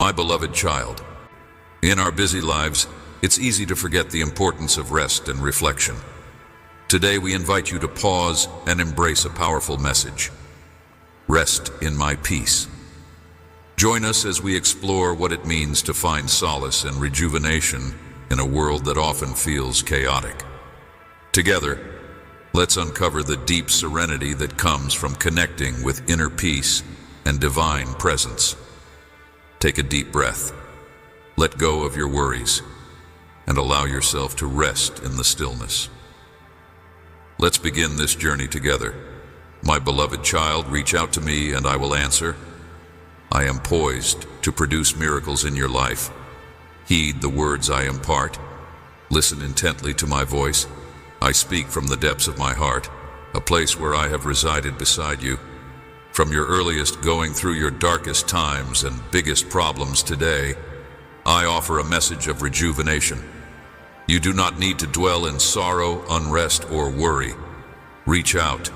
My beloved child, in our busy lives, it's easy to forget the importance of rest and reflection. Today we invite you to pause and embrace a powerful message. Rest in my peace. Join us as we explore what it means to find solace and rejuvenation in a world that often feels chaotic. Together, let's uncover the deep serenity that comes from connecting with inner peace and divine presence. Take a deep breath. Let go of your worries and allow yourself to rest in the stillness. Let's begin this journey together. My beloved child, reach out to me and I will answer. I am poised to produce miracles in your life. Heed the words I impart. Listen intently to my voice. I speak from the depths of my heart, a place where I have resided beside you. From your earliest going through your darkest times and biggest problems today, I offer a message of rejuvenation. You do not need to dwell in sorrow, unrest, or worry. Reach out,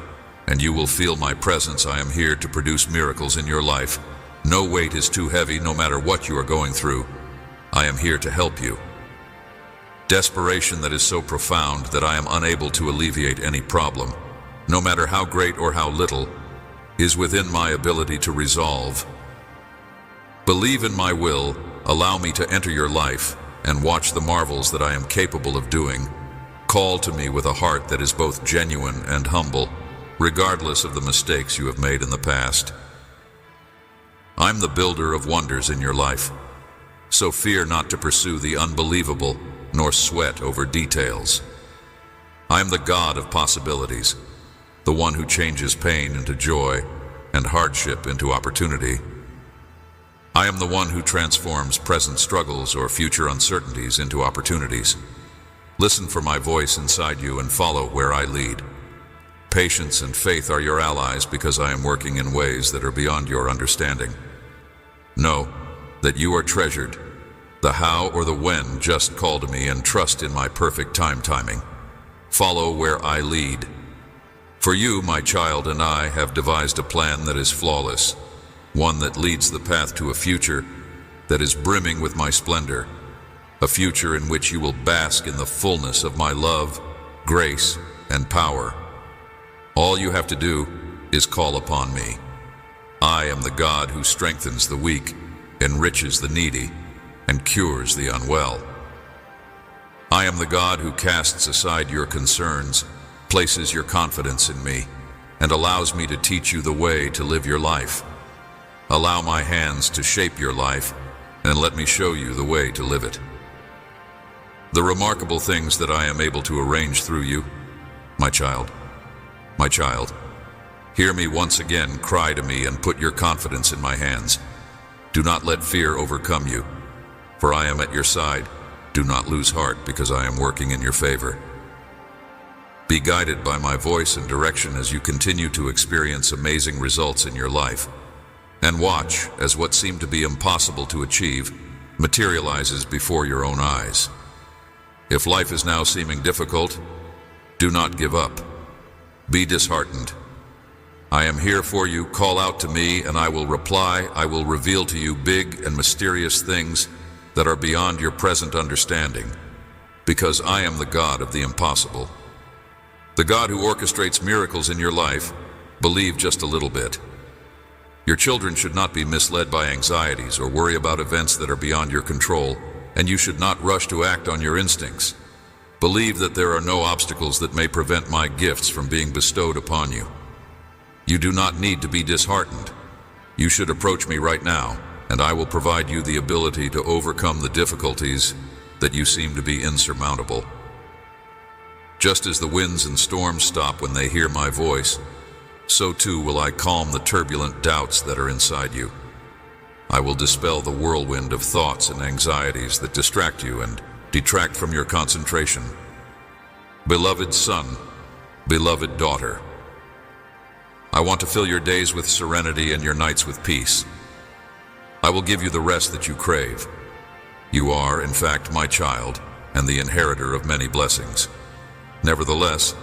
and you will feel my presence. I am here to produce miracles in your life. No weight is too heavy, no matter what you are going through. I am here to help you. Desperation that is so profound that I am unable to alleviate any problem, no matter how great or how little, is within my ability to resolve. Believe in my will, allow me to enter your life, and watch the marvels that I am capable of doing. Call to me with a heart that is both genuine and humble, regardless of the mistakes you have made in the past. I'm the builder of wonders in your life, so fear not to pursue the unbelievable, nor sweat over details. I am the God of possibilities, the one who changes pain into joy and hardship into opportunity. I am the one who transforms present struggles or future uncertainties into opportunities. Listen for my voice inside you and follow where I lead. Patience and faith are your allies because I am working in ways that are beyond your understanding. Know that you are treasured. The how or the when, just call to me and trust in my perfect timing. Follow where I lead. For you, my child, and I have devised a plan that is flawless, one that leads the path to a future that is brimming with my splendor, a future in which you will bask in the fullness of my love, grace, and power. All you have to do is call upon me. I am the God who strengthens the weak, enriches the needy, and cures the unwell. I am the God who casts aside your concerns, places your confidence in me, and allows me to teach you the way to live your life. Allow my hands to shape your life, and let me show you the way to live it. The remarkable things that I am able to arrange through you, my child, hear me once again, cry to me, and put your confidence in my hands. Do not let fear overcome you, for I am at your side. Do not lose heart, because I am working in your favor. Be guided by my voice and direction as you continue to experience amazing results in your life. And watch as what seemed to be impossible to achieve materializes before your own eyes. If life is now seeming difficult, do not give up. Be disheartened. I am here for you. Call out to me and I will reply. I will reveal to you big and mysterious things that are beyond your present understanding, because I am the God of the impossible. The God who orchestrates miracles in your life. Believe just a little bit. Your children should not be misled by anxieties or worry about events that are beyond your control, and you should not rush to act on your instincts. Believe that there are no obstacles that may prevent my gifts from being bestowed upon you. You do not need to be disheartened. You should approach me right now, and I will provide you the ability to overcome the difficulties that you seem to be insurmountable. Just as the winds and storms stop when they hear my voice, so too will I calm the turbulent doubts that are inside you. I will dispel the whirlwind of thoughts and anxieties that distract you and detract from your concentration. Beloved son, beloved daughter, I want to fill your days with serenity and your nights with peace. I will give you the rest that you crave. You are, in fact, my child and the inheritor of many blessings. Nevertheless,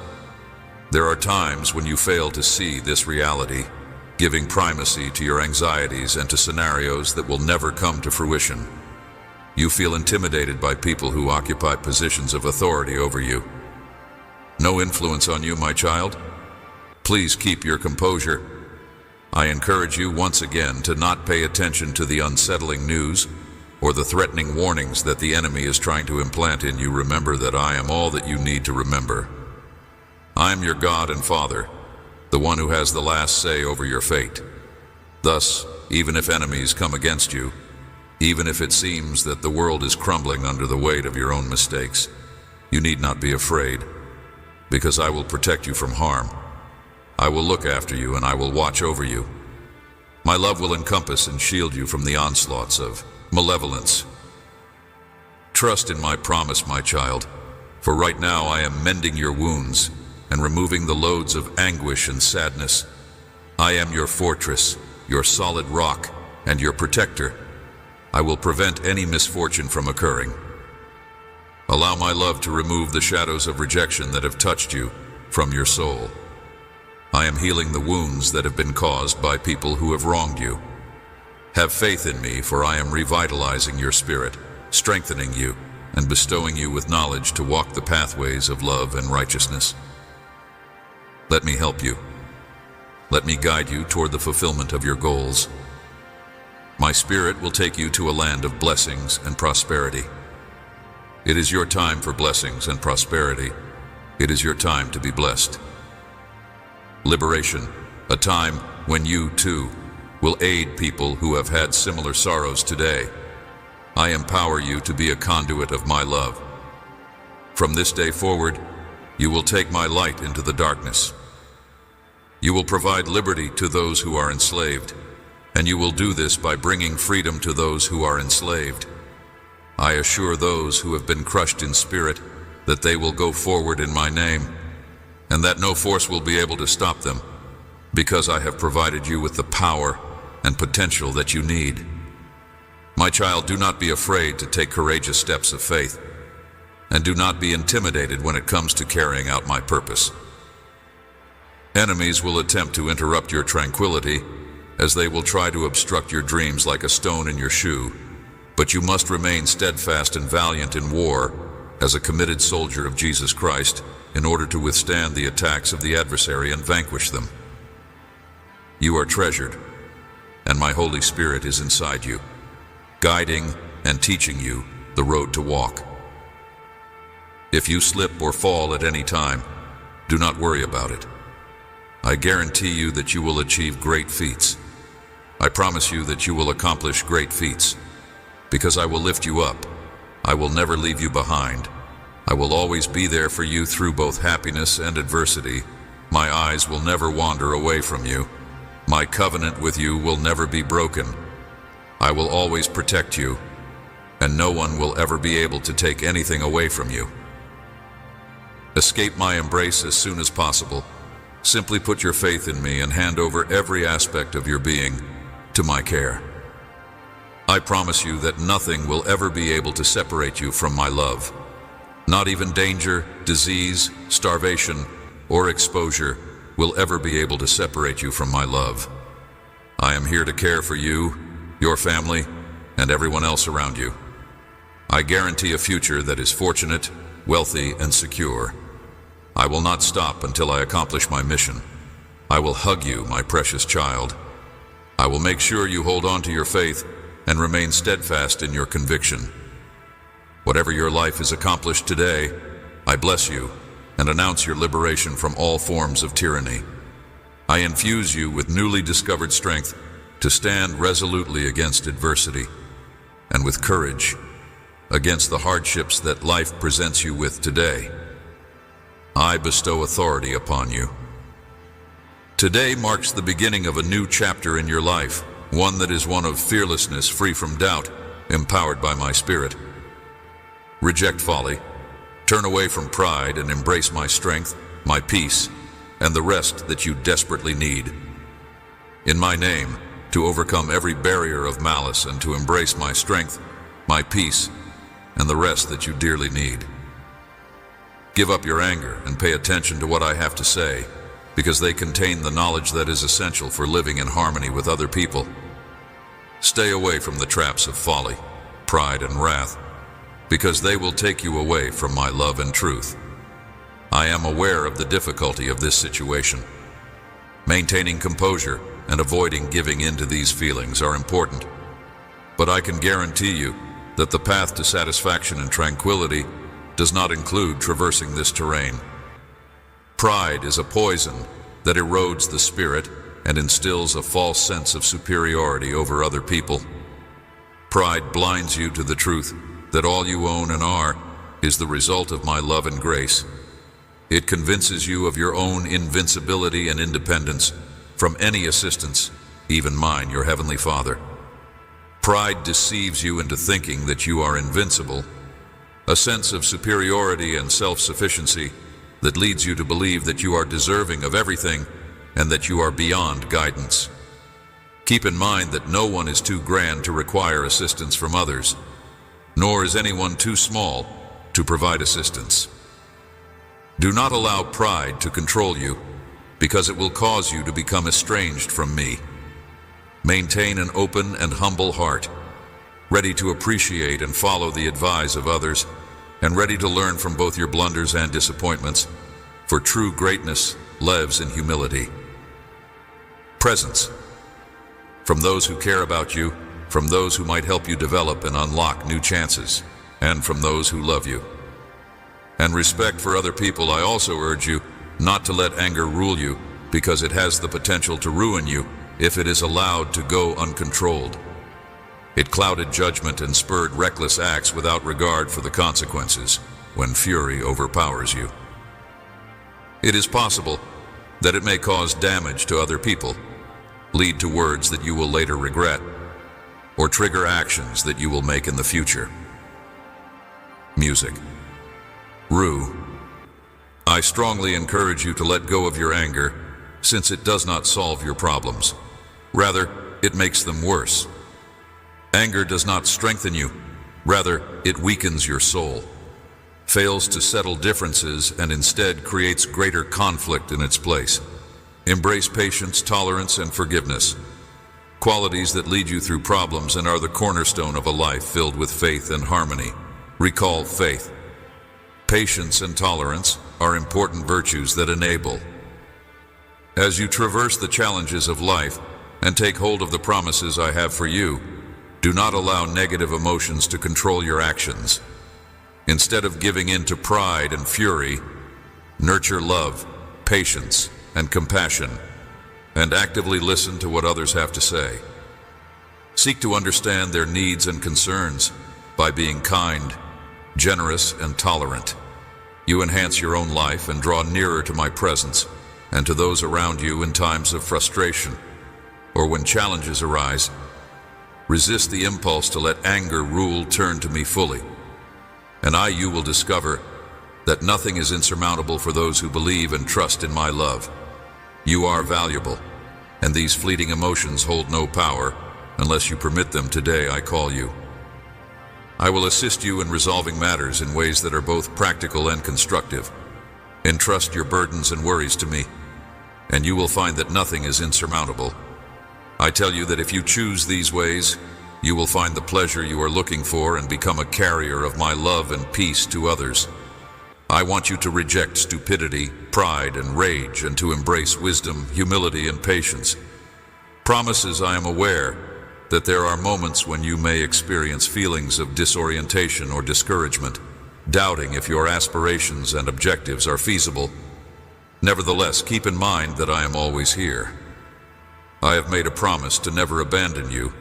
there are times when you fail to see this reality, giving primacy to your anxieties and to scenarios that will never come to fruition. You feel intimidated by people who occupy positions of authority over you. No influence on you, my child? Please keep your composure. I encourage you once again to not pay attention to the unsettling news or the threatening warnings that the enemy is trying to implant in you. Remember that I am all that you need to remember. I am your God and Father, the one who has the last say over your fate. Thus, even if enemies come against you, even if it seems that the world is crumbling under the weight of your own mistakes, you need not be afraid, because I will protect you from harm. I will look after you and I will watch over you. My love will encompass and shield you from the onslaughts of malevolence. Trust in my promise, my child, for right now I am mending your wounds and removing the loads of anguish and sadness. I am your fortress, your solid rock, and your protector. I will prevent any misfortune from occurring. Allow my love to remove the shadows of rejection that have touched you from your soul. I am healing the wounds that have been caused by people who have wronged you. Have faith in me, for I am revitalizing your spirit, strengthening you, and bestowing you with knowledge to walk the pathways of love and righteousness. Let me help you. Let me guide you toward the fulfillment of your goals. My spirit will take you to a land of blessings and prosperity. It is your time for blessings and prosperity. It is your time to be blessed. Liberation, a time when you, too, will aid people who have had similar sorrows today. I empower you to be a conduit of my love. From this day forward, you will take my light into the darkness. You will provide liberty to those who are enslaved, and you will do this by bringing freedom to those who are enslaved. I assure those who have been crushed in spirit that they will go forward in my name, and that no force will be able to stop them, because I have provided you with the power and potential that you need. My child, do not be afraid to take courageous steps of faith, and do not be intimidated when it comes to carrying out my purpose. Enemies will attempt to interrupt your tranquility, as they will try to obstruct your dreams like a stone in your shoe, but you must remain steadfast and valiant in war as a committed soldier of Jesus Christ in order to withstand the attacks of the adversary and vanquish them. You are treasured, and my Holy Spirit is inside you, guiding and teaching you the road to walk. If you slip or fall at any time, do not worry about it. I guarantee you that you will achieve great feats. I promise you that you will accomplish great feats, because I will lift you up. I will never leave you behind. I will always be there for you through both happiness and adversity. My eyes will never wander away from you. My covenant with you will never be broken. I will always protect you, and no one will ever be able to take anything away from you. Escape my embrace as soon as possible. Simply put your faith in me and hand over every aspect of your being to my care. I promise you that nothing will ever be able to separate you from my love. Not even danger, disease, starvation, or exposure will ever be able to separate you from my love. I am here to care for you, your family, and everyone else around you. I guarantee a future that is fortunate, wealthy, and secure. I will not stop until I accomplish my mission. I will hug you, my precious child. I will make sure you hold on to your faith and remain steadfast in your conviction. Whatever your life has accomplished today, I bless you and announce your liberation from all forms of tyranny. I infuse you with newly discovered strength to stand resolutely against adversity and with courage against the hardships that life presents you with today. I bestow authority upon you. Today marks the beginning of a new chapter in your life, one that is one of fearlessness, free from doubt, empowered by my Spirit. Reject folly, turn away from pride, and embrace my strength, my peace, and the rest that you desperately need. In my name, to overcome every barrier of malice and to embrace my strength, my peace, and the rest that you dearly need. Give up your anger and pay attention to what I have to say, because they contain the knowledge that is essential for living in harmony with other people. Stay away from the traps of folly, pride, and wrath, because they will take you away from my love and truth. I am aware of the difficulty of this situation. Maintaining composure and avoiding giving in to these feelings are important, but I can guarantee you that the path to satisfaction and tranquility does not include traversing this terrain. Pride is a poison that erodes the spirit and instills a false sense of superiority over other people. Pride blinds you to the truth that all you own and are is the result of my love and grace. It convinces you of your own invincibility and independence from any assistance, even mine, your Heavenly Father. Pride deceives you into thinking that you are invincible, a sense of superiority and self-sufficiency that leads you to believe that you are deserving of everything and that you are beyond guidance. Keep in mind that no one is too grand to require assistance from others, nor is anyone too small to provide assistance. Do not allow pride to control you, because it will cause you to become estranged from me. Maintain an open and humble heart, ready to appreciate and follow the advice of others, and ready to learn from both your blunders and disappointments, for true greatness lives in humility. Presence. From those who care about you, from those who might help you develop and unlock new chances, and from those who love you. And respect for other people. I also urge you not to let anger rule you, because it has the potential to ruin you if it is allowed to go uncontrolled. It clouded judgment and spurred reckless acts without regard for the consequences when fury overpowers you. It is possible that it may cause damage to other people, lead to words that you will later regret, or trigger actions that you will make in the future. Music. Rue. I strongly encourage you to let go of your anger, since it does not solve your problems. Rather, it makes them worse. Anger does not strengthen you. Rather, it weakens your soul, fails to settle differences, and instead creates greater conflict in its place. Embrace patience, tolerance, and forgiveness, qualities that lead you through problems and are the cornerstone of a life filled with faith and harmony. Recall faith. Patience and tolerance are important virtues that enable. As you traverse the challenges of life and take hold of the promises I have for you, do not allow negative emotions to control your actions. Instead of giving in to pride and fury, nurture love, patience, and compassion, and actively listen to what others have to say. Seek to understand their needs and concerns by being kind, generous, and tolerant. You enhance your own life and draw nearer to my presence and to those around you in times of frustration or when challenges arise. Resist the impulse to let anger rule. Turn to me fully, and you will discover that nothing is insurmountable for those who believe and trust in my love. You are valuable, and these fleeting emotions hold no power unless you permit them. Today I call you. I will assist you in resolving matters in ways that are both practical and constructive. Entrust your burdens and worries to me, and you will find that nothing is insurmountable. I tell you that if you choose these ways, you will find the pleasure you are looking for and become a carrier of my love and peace to others. I want you to reject stupidity, pride, and rage, and to embrace wisdom, humility, and patience. Promises. I am aware that there are moments when you may experience feelings of disorientation or discouragement, doubting if your aspirations and objectives are feasible. Nevertheless, keep in mind that I am always here. I have made a promise to never abandon you,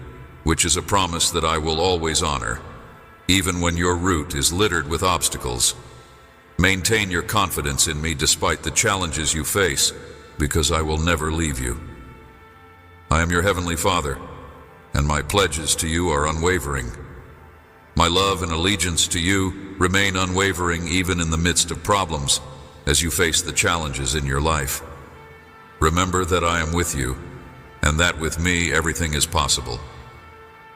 which is a promise that I will always honor, even when your route is littered with obstacles. Maintain your confidence in me despite the challenges you face, because I will never leave you. I am your Heavenly Father, and my pledges to you are unwavering. My love and allegiance to you remain unwavering even in the midst of problems, as you face the challenges in your life. Remember that I am with you, and that with me everything is possible.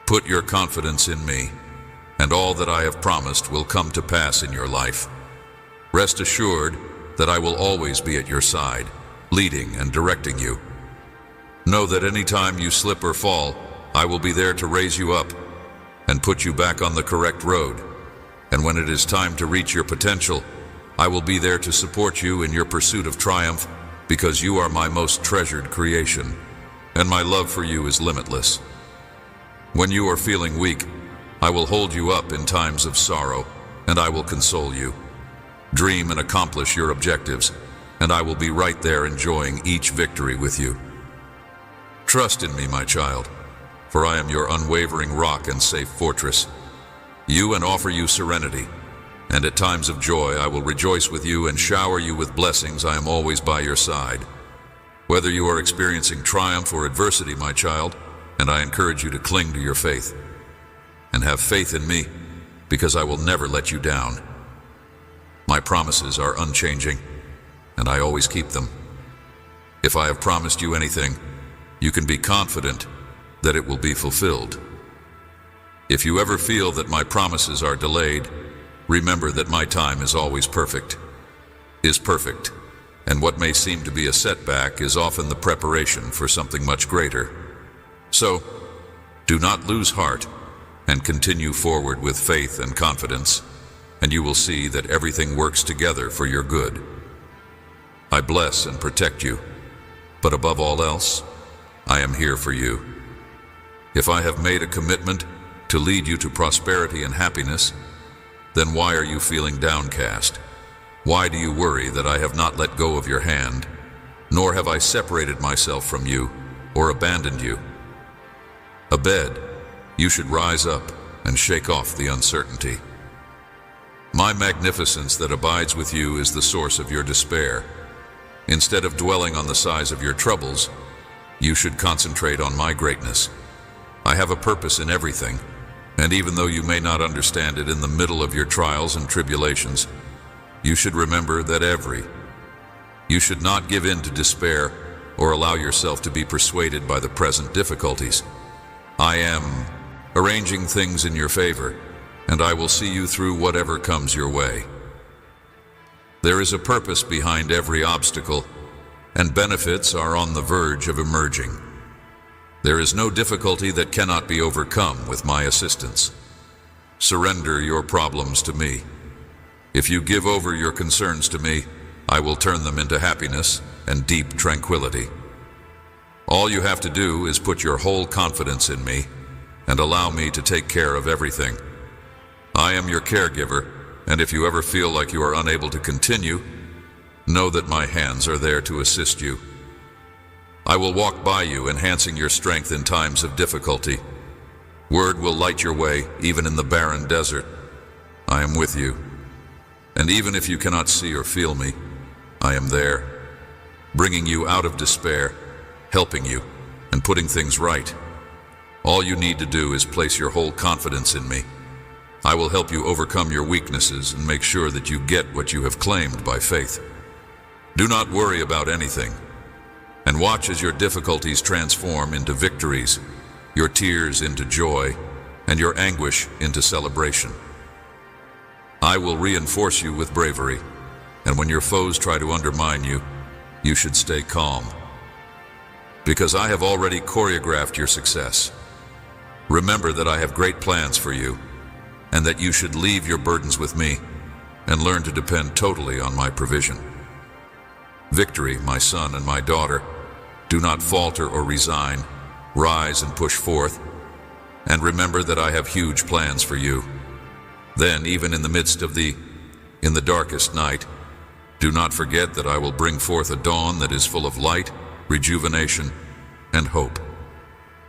Put your confidence in me, and all that I have promised will come to pass in your life. Rest assured that I will always be at your side, leading and directing you. Know that any time you slip or fall, I will be there to raise you up and put you back on the correct road. And when it is time to reach your potential, I will be there to support you in your pursuit of triumph, because you are my most treasured creation, and my love for you is limitless. When you are feeling weak, I will hold you up in times of sorrow, and I will console you. Dream and accomplish your objectives, and I will be right there enjoying each victory with you. Trust in me, my child, for I am your unwavering rock and safe fortress. You and offer you serenity, and at times of joy I will rejoice with you and shower you with blessings. I am always by your side. Whether you are experiencing triumph or adversity, my child, and I encourage you to cling to your faith, and have faith in me, because I will never let you down. My promises are unchanging, and I always keep them. If I have promised you anything, you can be confident that it will be fulfilled. If you ever feel that my promises are delayed, remember that my time is always perfect, and what may seem to be a setback is often the preparation for something much greater. So, do not lose heart, and continue forward with faith and confidence, and you will see that everything works together for your good. I bless and protect you, but above all else, I am here for you. If I have made a commitment to lead you to prosperity and happiness, then why are you feeling downcast? Why do you worry that I have not let go of your hand, nor have I separated myself from you or abandoned you? Abed, you should rise up and shake off the uncertainty. My magnificence that abides with you is the source of your despair. Instead of dwelling on the size of your troubles, you should concentrate on my greatness. I have a purpose in everything, and even though you may not understand it in the middle of your trials and tribulations, you should remember that you should not give in to despair or allow yourself to be persuaded by the present difficulties. I am arranging things in your favor, and I will see you through whatever comes your way. There is a purpose behind every obstacle, and benefits are on the verge of emerging. There is no difficulty that cannot be overcome with my assistance. Surrender your problems to me. If you give over your concerns to me, I will turn them into happiness and deep tranquility. All you have to do is put your whole confidence in me and allow me to take care of everything. I am your caregiver, and if you ever feel like you are unable to continue, know that my hands are there to assist you. I will walk by you, enhancing your strength in times of difficulty. Word will light your way, even in the barren desert. I am with you. And even if you cannot see or feel me, I am there, bringing you out of despair, helping you, and putting things right. All you need to do is place your whole confidence in me. I will help you overcome your weaknesses and make sure that you get what you have claimed by faith. Do not worry about anything, and watch as your difficulties transform into victories, your tears into joy, and your anguish into celebration. I will reinforce you with bravery, and when your foes try to undermine you, you should stay calm, because I have already choreographed your success. Remember that I have great plans for you, and that you should leave your burdens with me and learn to depend totally on my provision. Victory, my son and my daughter, do not falter or resign. Rise and push forth, and remember that I have huge plans for you. Then, even in the midst of in the darkest night, do not forget that I will bring forth a dawn that is full of light, rejuvenation, and hope.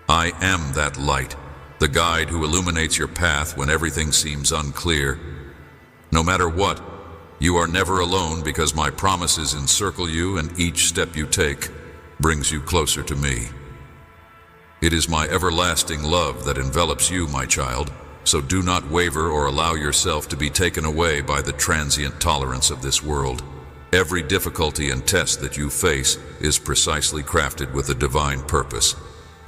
I am that light, the guide who illuminates your path when everything seems unclear. No matter what, you are never alone, because my promises encircle you, and each step you take brings you closer to me. It is my everlasting love that envelops you, my child, so do not waver or allow yourself to be taken away by the transient tolerance of this world. Every difficulty and test that you face is precisely crafted with a divine purpose,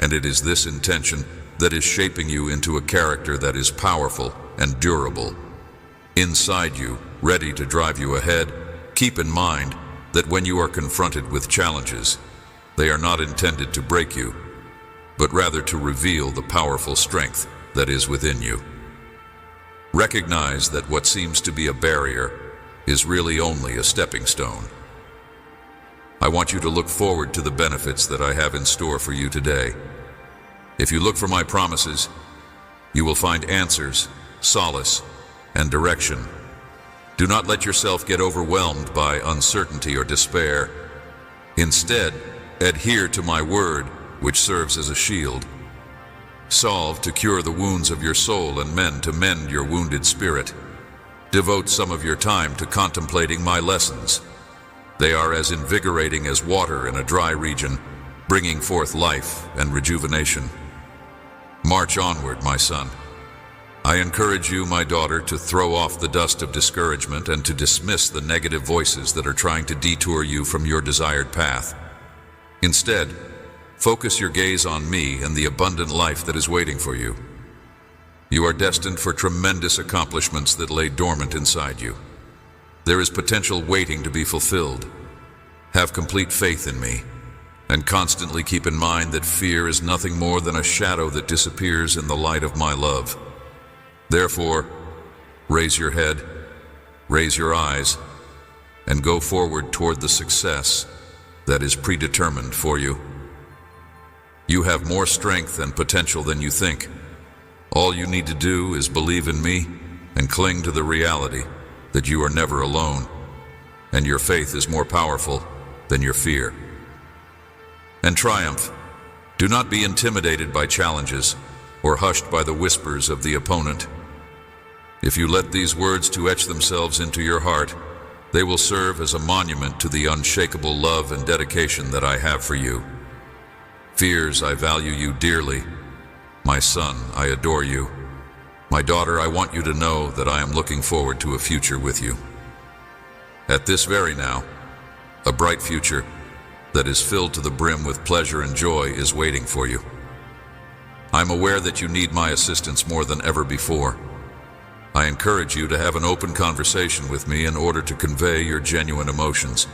and it is this intention that is shaping you into a character that is powerful and durable. Inside you, ready to drive you ahead, keep in mind that when you are confronted with challenges, they are not intended to break you, but rather to reveal the powerful strength that is within you. Recognize that what seems to be a barrier is really only a stepping stone. I want you to look forward to the benefits that I have in store for you today. If you look for my promises, you will find answers, solace, and direction. Do not let yourself get overwhelmed by uncertainty or despair. Instead, adhere to my word, which serves as a shield. Solve to cure the wounds of your soul and mend to mend your wounded spirit. Devote some of your time to contemplating my lessons. They are as invigorating as water in a dry region, bringing forth life and rejuvenation. March onward, my son. I encourage you, my daughter, to throw off the dust of discouragement and to dismiss the negative voices that are trying to detour you from your desired path. Instead, focus your gaze on me and the abundant life that is waiting for you. You are destined for tremendous accomplishments that lay dormant inside you. There is potential waiting to be fulfilled. Have complete faith in me, and constantly keep in mind that fear is nothing more than a shadow that disappears in the light of my love. Therefore, raise your head, raise your eyes, and go forward toward the success that is predetermined for you. You have more strength and potential than you think. All you need to do is believe in me and cling to the reality that you are never alone, and your faith is more powerful than your fear. And triumph. Do not be intimidated by challenges or hushed by the whispers of the opponent. If you let these words to etch themselves into your heart, they will serve as a monument to the unshakable love and dedication that I have for you. Fears, I value you dearly. My son, I adore you. My daughter, I want you to know that I am looking forward to a future with you. At this very now, a bright future that is filled to the brim with pleasure and joy is waiting for you. I'm aware that you need my assistance more than ever before. I encourage you to have an open conversation with me in order to convey your genuine emotions.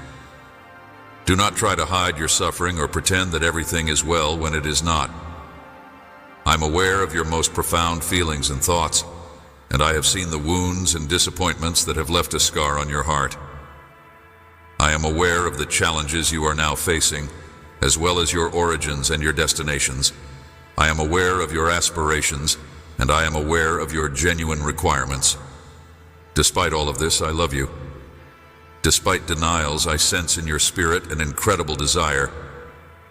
Do not try to hide your suffering or pretend that everything is well when it is not. I'm aware of your most profound feelings and thoughts, and I have seen the wounds and disappointments that have left a scar on your heart. I am aware of the challenges you are now facing, as well as your origins and your destinations. I am aware of your aspirations, and I am aware of your genuine requirements. Despite all of this, I love you. Despite denials, I sense in your spirit an incredible desire.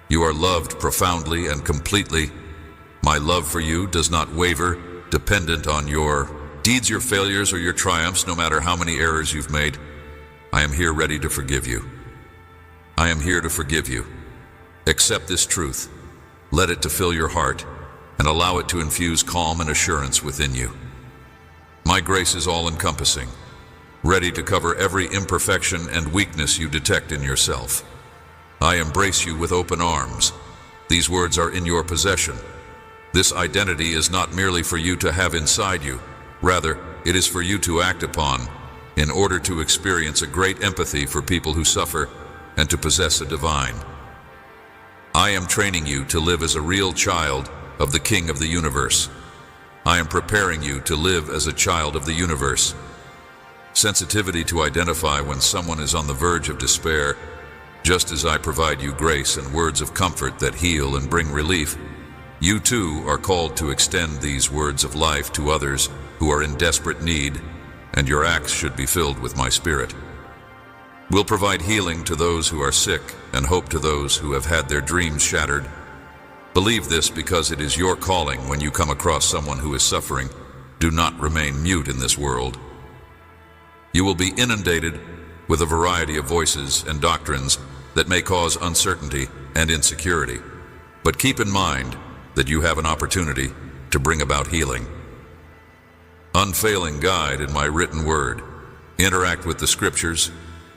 You are loved profoundly and completely. My love for you does not waver, dependent on your deeds, your failures, or your triumphs, no matter how many errors you've made. I am here ready to forgive you. I am here to forgive you. Accept this truth. Let it to fill your heart, and allow it to infuse calm and assurance within you. My grace is all-encompassing, ready to cover every imperfection and weakness you detect in yourself. I embrace you with open arms. These words are in your possession. This identity is not merely for you to have inside you. Rather, it is for you to act upon in order to experience a great empathy for people who suffer and to possess a divine. I am training you to live as a real child of the King of the universe. I am preparing you to live as a child of the universe. Sensitivity to identify when someone is on the verge of despair, just as I provide you grace and words of comfort that heal and bring relief. You too are called to extend these words of life to others who are in desperate need, and your acts should be filled with my spirit. We'll provide healing to those who are sick and hope to those who have had their dreams shattered. Believe this because it is your calling when you come across someone who is suffering. Do not remain mute in this world. You will be inundated with a variety of voices and doctrines that may cause uncertainty and insecurity. But keep in mind that you have an opportunity to bring about healing. Unfailing guide in my written word. Interact with the scriptures,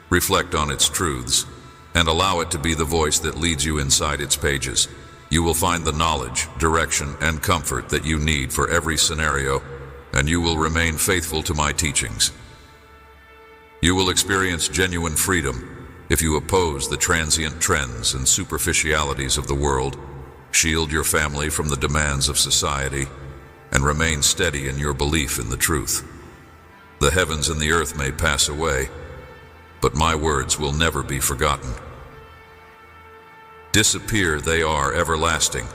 reflect on its truths, and allow it to be the voice that leads you inside its pages. You will find the knowledge, direction, and comfort that you need for every scenario, and you will remain faithful to my teachings. You will experience genuine freedom, if you oppose the transient trends and superficialities of the world, shield your family from the demands of society, and remain steady in your belief in the truth. The heavens and the earth may pass away, but my words will never be forgotten. Disappear, they are everlasting.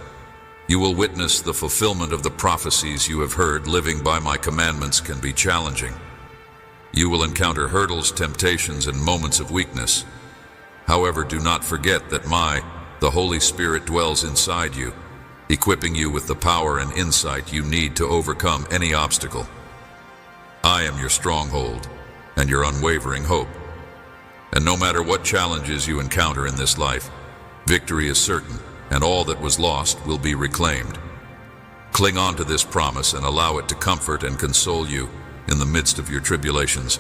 You will witness the fulfillment of the prophecies you have heard. Living by my commandments can be challenging. You will encounter hurdles, temptations, and moments of weakness. However, do not forget that the Holy Spirit dwells inside you, equipping you with the power and insight you need to overcome any obstacle. I am your stronghold and your unwavering hope. And no matter what challenges you encounter in this life, victory is certain, and all that was lost will be reclaimed. Cling on to this promise and allow it to comfort and console you in the midst of your tribulations,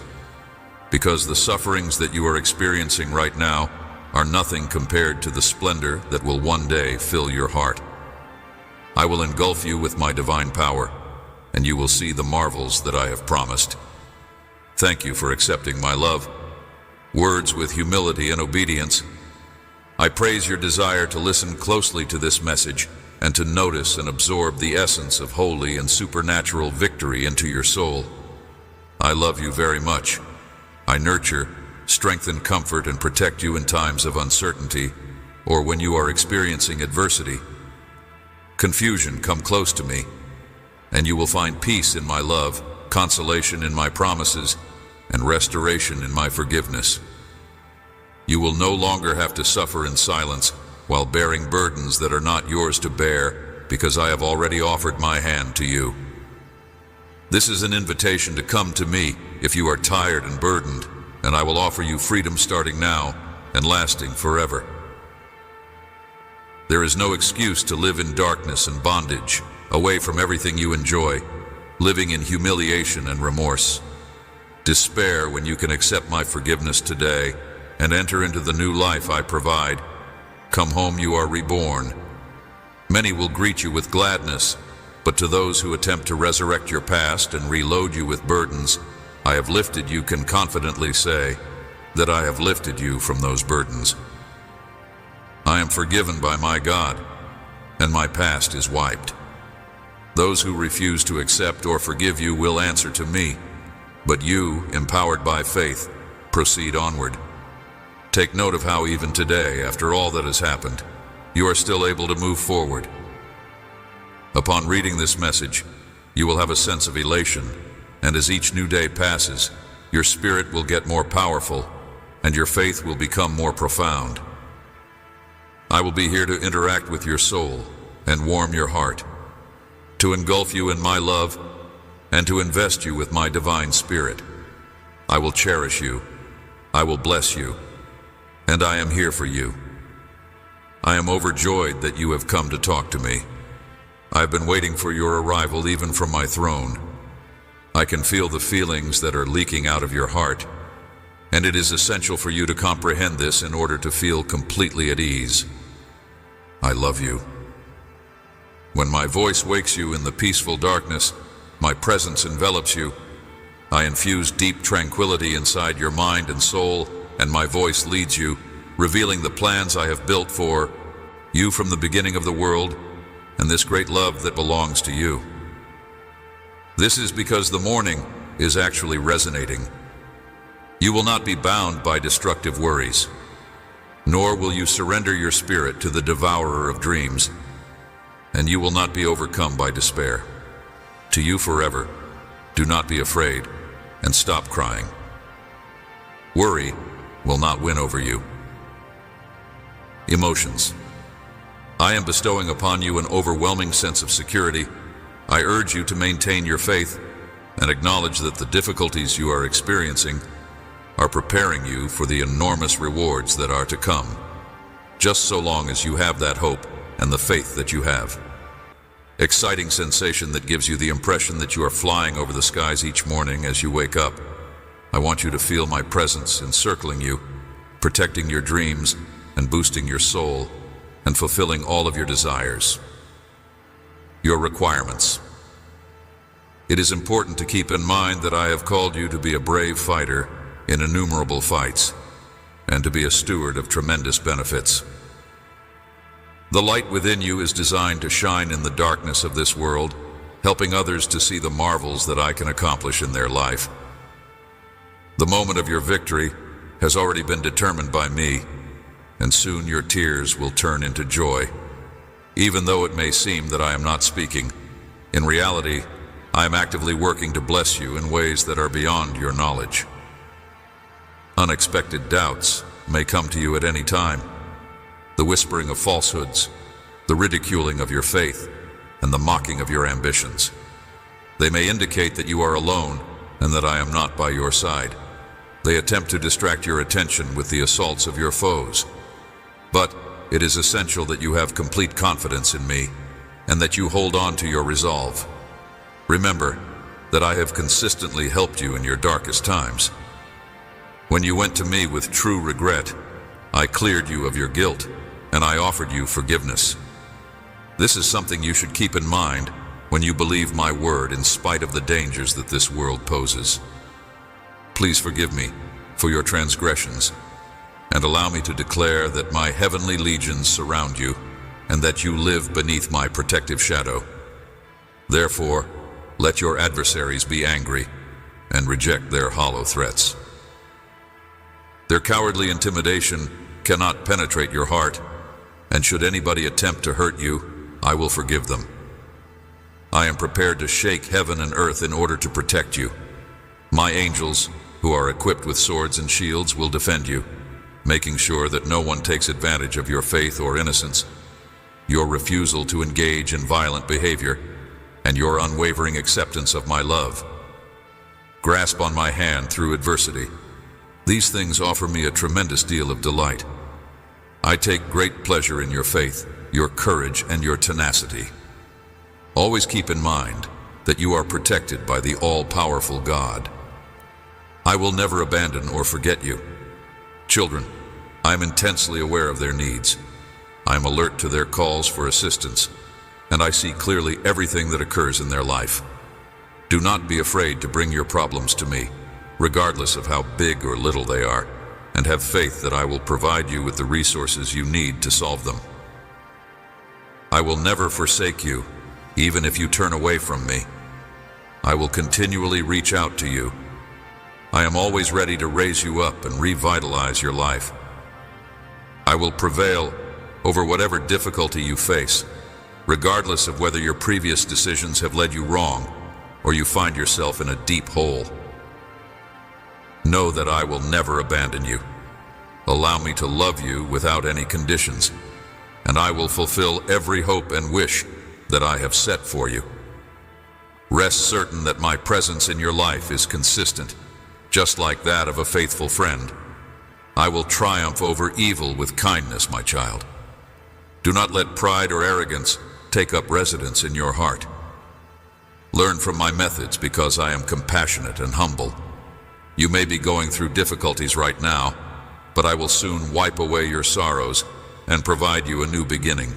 because the sufferings that you are experiencing right now are nothing compared to the splendor that will one day fill your heart. I will engulf you with my divine power, and you will see the marvels that I have promised. Thank you for accepting my love. Words with humility and obedience. I praise your desire to listen closely to this message and to notice and absorb the essence of holy and supernatural victory into your soul. I love you very much. I nurture, strengthen, comfort, and protect you in times of uncertainty or when you are experiencing adversity. Confusion, come close to me, and you will find peace in my love, consolation in my promises, and restoration in my forgiveness. You will no longer have to suffer in silence while bearing burdens that are not yours to bear, because I have already offered my hand to you. This is an invitation to come to me if you are tired and burdened, and I will offer you freedom starting now and lasting forever. There is no excuse to live in darkness and bondage, away from everything you enjoy, living in humiliation and remorse. Despair when you can accept my forgiveness today and enter into the new life I provide. Come home, you are reborn. Many will greet you with gladness, but to those who attempt to resurrect your past and reload you with burdens, I have lifted you can confidently say that I have lifted you from those burdens. I am forgiven by my God, and my past is wiped. Those who refuse to accept or forgive you will answer to me, but you, empowered by faith, proceed onward. Take note of how even today, after all that has happened, you are still able to move forward. Upon reading this message, you will have a sense of elation, and as each new day passes, your spirit will get more powerful, and your faith will become more profound. I will be here to interact with your soul and warm your heart, to engulf you in my love, and to invest you with my divine spirit. I will cherish you, I will bless you, and I am here for you. I am overjoyed that you have come to talk to me. I have been waiting for your arrival even from my throne. I can feel the feelings that are leaking out of your heart, and it is essential for you to comprehend this in order to feel completely at ease. I love you. When my voice wakes you in the peaceful darkness, my presence envelops you. I infuse deep tranquility inside your mind and soul, and my voice leads you, revealing the plans I have built for you from the beginning of the world, and this great love that belongs to you. This is because the morning is actually resonating. You will not be bound by destructive worries, nor will you surrender your spirit to the devourer of dreams, and you will not be overcome by despair. To you forever, do not be afraid, and stop crying. Worry will not win over you. Emotions. I am bestowing upon you an overwhelming sense of security. I urge you to maintain your faith and acknowledge that the difficulties you are experiencing are preparing you for the enormous rewards that are to come, just so long as you have that hope and the faith that you have. Exciting sensation that gives you the impression that you are flying over the skies each morning as you wake up. I want you to feel my presence encircling you, protecting your dreams and boosting your soul and fulfilling all of your desires. Your requirements. It is important to keep in mind that I have called you to be a brave fighter in innumerable fights. and to be a steward of tremendous benefits. The light within you is designed to shine in the darkness of this world, helping others to see the marvels that I can accomplish in their life. The moment of your victory has already been determined by me, and soon your tears will turn into joy. Even though it may seem that I am not speaking, in reality, I am actively working to bless you in ways that are beyond your knowledge. Unexpected doubts may come to you at any time. The whispering of falsehoods, the ridiculing of your faith, and the mocking of your ambitions. They may indicate that you are alone and that I am not by your side. They attempt to distract your attention with the assaults of your foes. But it is essential that you have complete confidence in me and that you hold on to your resolve. Remember that I have consistently helped you in your darkest times. When you went to me with true regret, I cleared you of your guilt and I offered you forgiveness. This is something you should keep in mind when you believe my word in spite of the dangers that this world poses. Please forgive me for your transgressions and allow me to declare that my heavenly legions surround you and that you live beneath my protective shadow. Therefore, let your adversaries be angry and reject their hollow threats. Their cowardly intimidation cannot penetrate your heart, and should anybody attempt to hurt you, I will forgive them. I am prepared to shake heaven and earth in order to protect you. My angels, who are equipped with swords and shields, will defend you, making sure that no one takes advantage of your faith or innocence, your refusal to engage in violent behavior, and your unwavering acceptance of my love. Grasp on my hand through adversity. These things offer me a tremendous deal of delight. I take great pleasure in your faith, your courage, and your tenacity. Always keep in mind that you are protected by the all-powerful God. I will never abandon or forget you. Children, I am intensely aware of their needs. I am alert to their calls for assistance, and I see clearly everything that occurs in their life. Do not be afraid to bring your problems to me, regardless of how big or little they are, and have faith that I will provide you with the resources you need to solve them. I will never forsake you, even if you turn away from me. I will continually reach out to you. I am always ready to raise you up and revitalize your life. I will prevail over whatever difficulty you face, regardless of whether your previous decisions have led you wrong or you find yourself in a deep hole. Know that I will never abandon you. Allow me to love you without any conditions, and I will fulfill every hope and wish that I have set for you. Rest certain that my presence in your life is consistent, just like that of a faithful friend. I will triumph over evil with kindness, my child. Do not let pride or arrogance take up residence in your heart. Learn from my methods because I am compassionate and humble. You may be going through difficulties right now, but I will soon wipe away your sorrows and provide you a new beginning.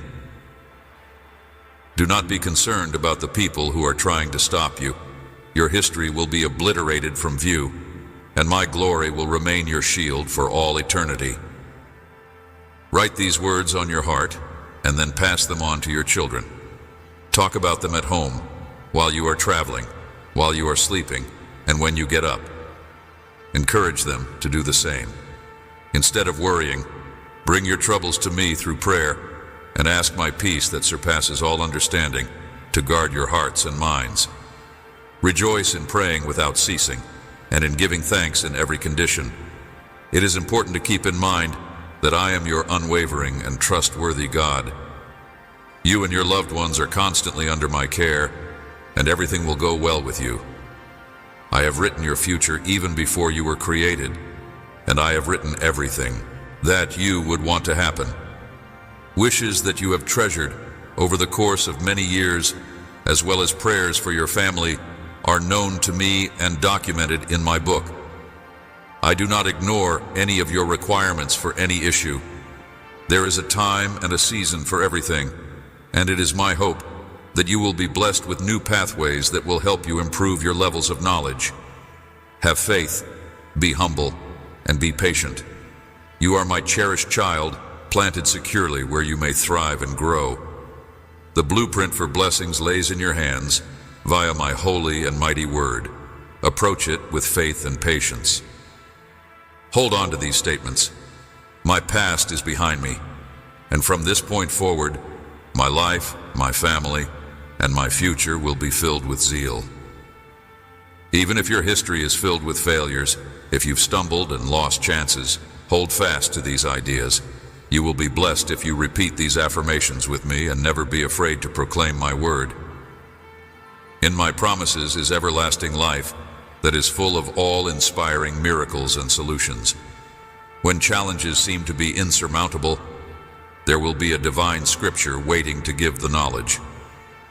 Do not be concerned about the people who are trying to stop you. Your history will be obliterated from view, and my glory will remain your shield for all eternity. Write these words on your heart, and then pass them on to your children. Talk about them at home, while you are traveling, while you are sleeping, and when you get up. Encourage them to do the same. Instead of worrying, bring your troubles to me through prayer, and ask my peace that surpasses all understanding to guard your hearts and minds. Rejoice in praying without ceasing, and in giving thanks in every condition. It is important to keep in mind that I am your unwavering and trustworthy God. You and your loved ones are constantly under my care, and everything will go well with you. I have written your future even before you were created, and I have written everything that you would want to happen. Wishes that you have treasured over the course of many years, as well as prayers for your family, are known to me and documented in my book. I do not ignore any of your requirements for any issue. There is a time and a season for everything, and it is my hope that you will be blessed with new pathways that will help you improve your levels of knowledge. Have faith, be humble, and be patient. You are my cherished child, planted securely where you may thrive and grow. The blueprint for blessings lays in your hands via my holy and mighty word. Approach it with faith and patience. Hold on to these statements. My past is behind me, and from this point forward, my life, my family, and my future will be filled with zeal. Even if your history is filled with failures, if you've stumbled and lost chances, hold fast to these ideas. You will be blessed if you repeat these affirmations with me and never be afraid to proclaim my word. In my promises is everlasting life that is full of all-inspiring miracles and solutions. When challenges seem to be insurmountable, there will be a divine scripture waiting to give the knowledge.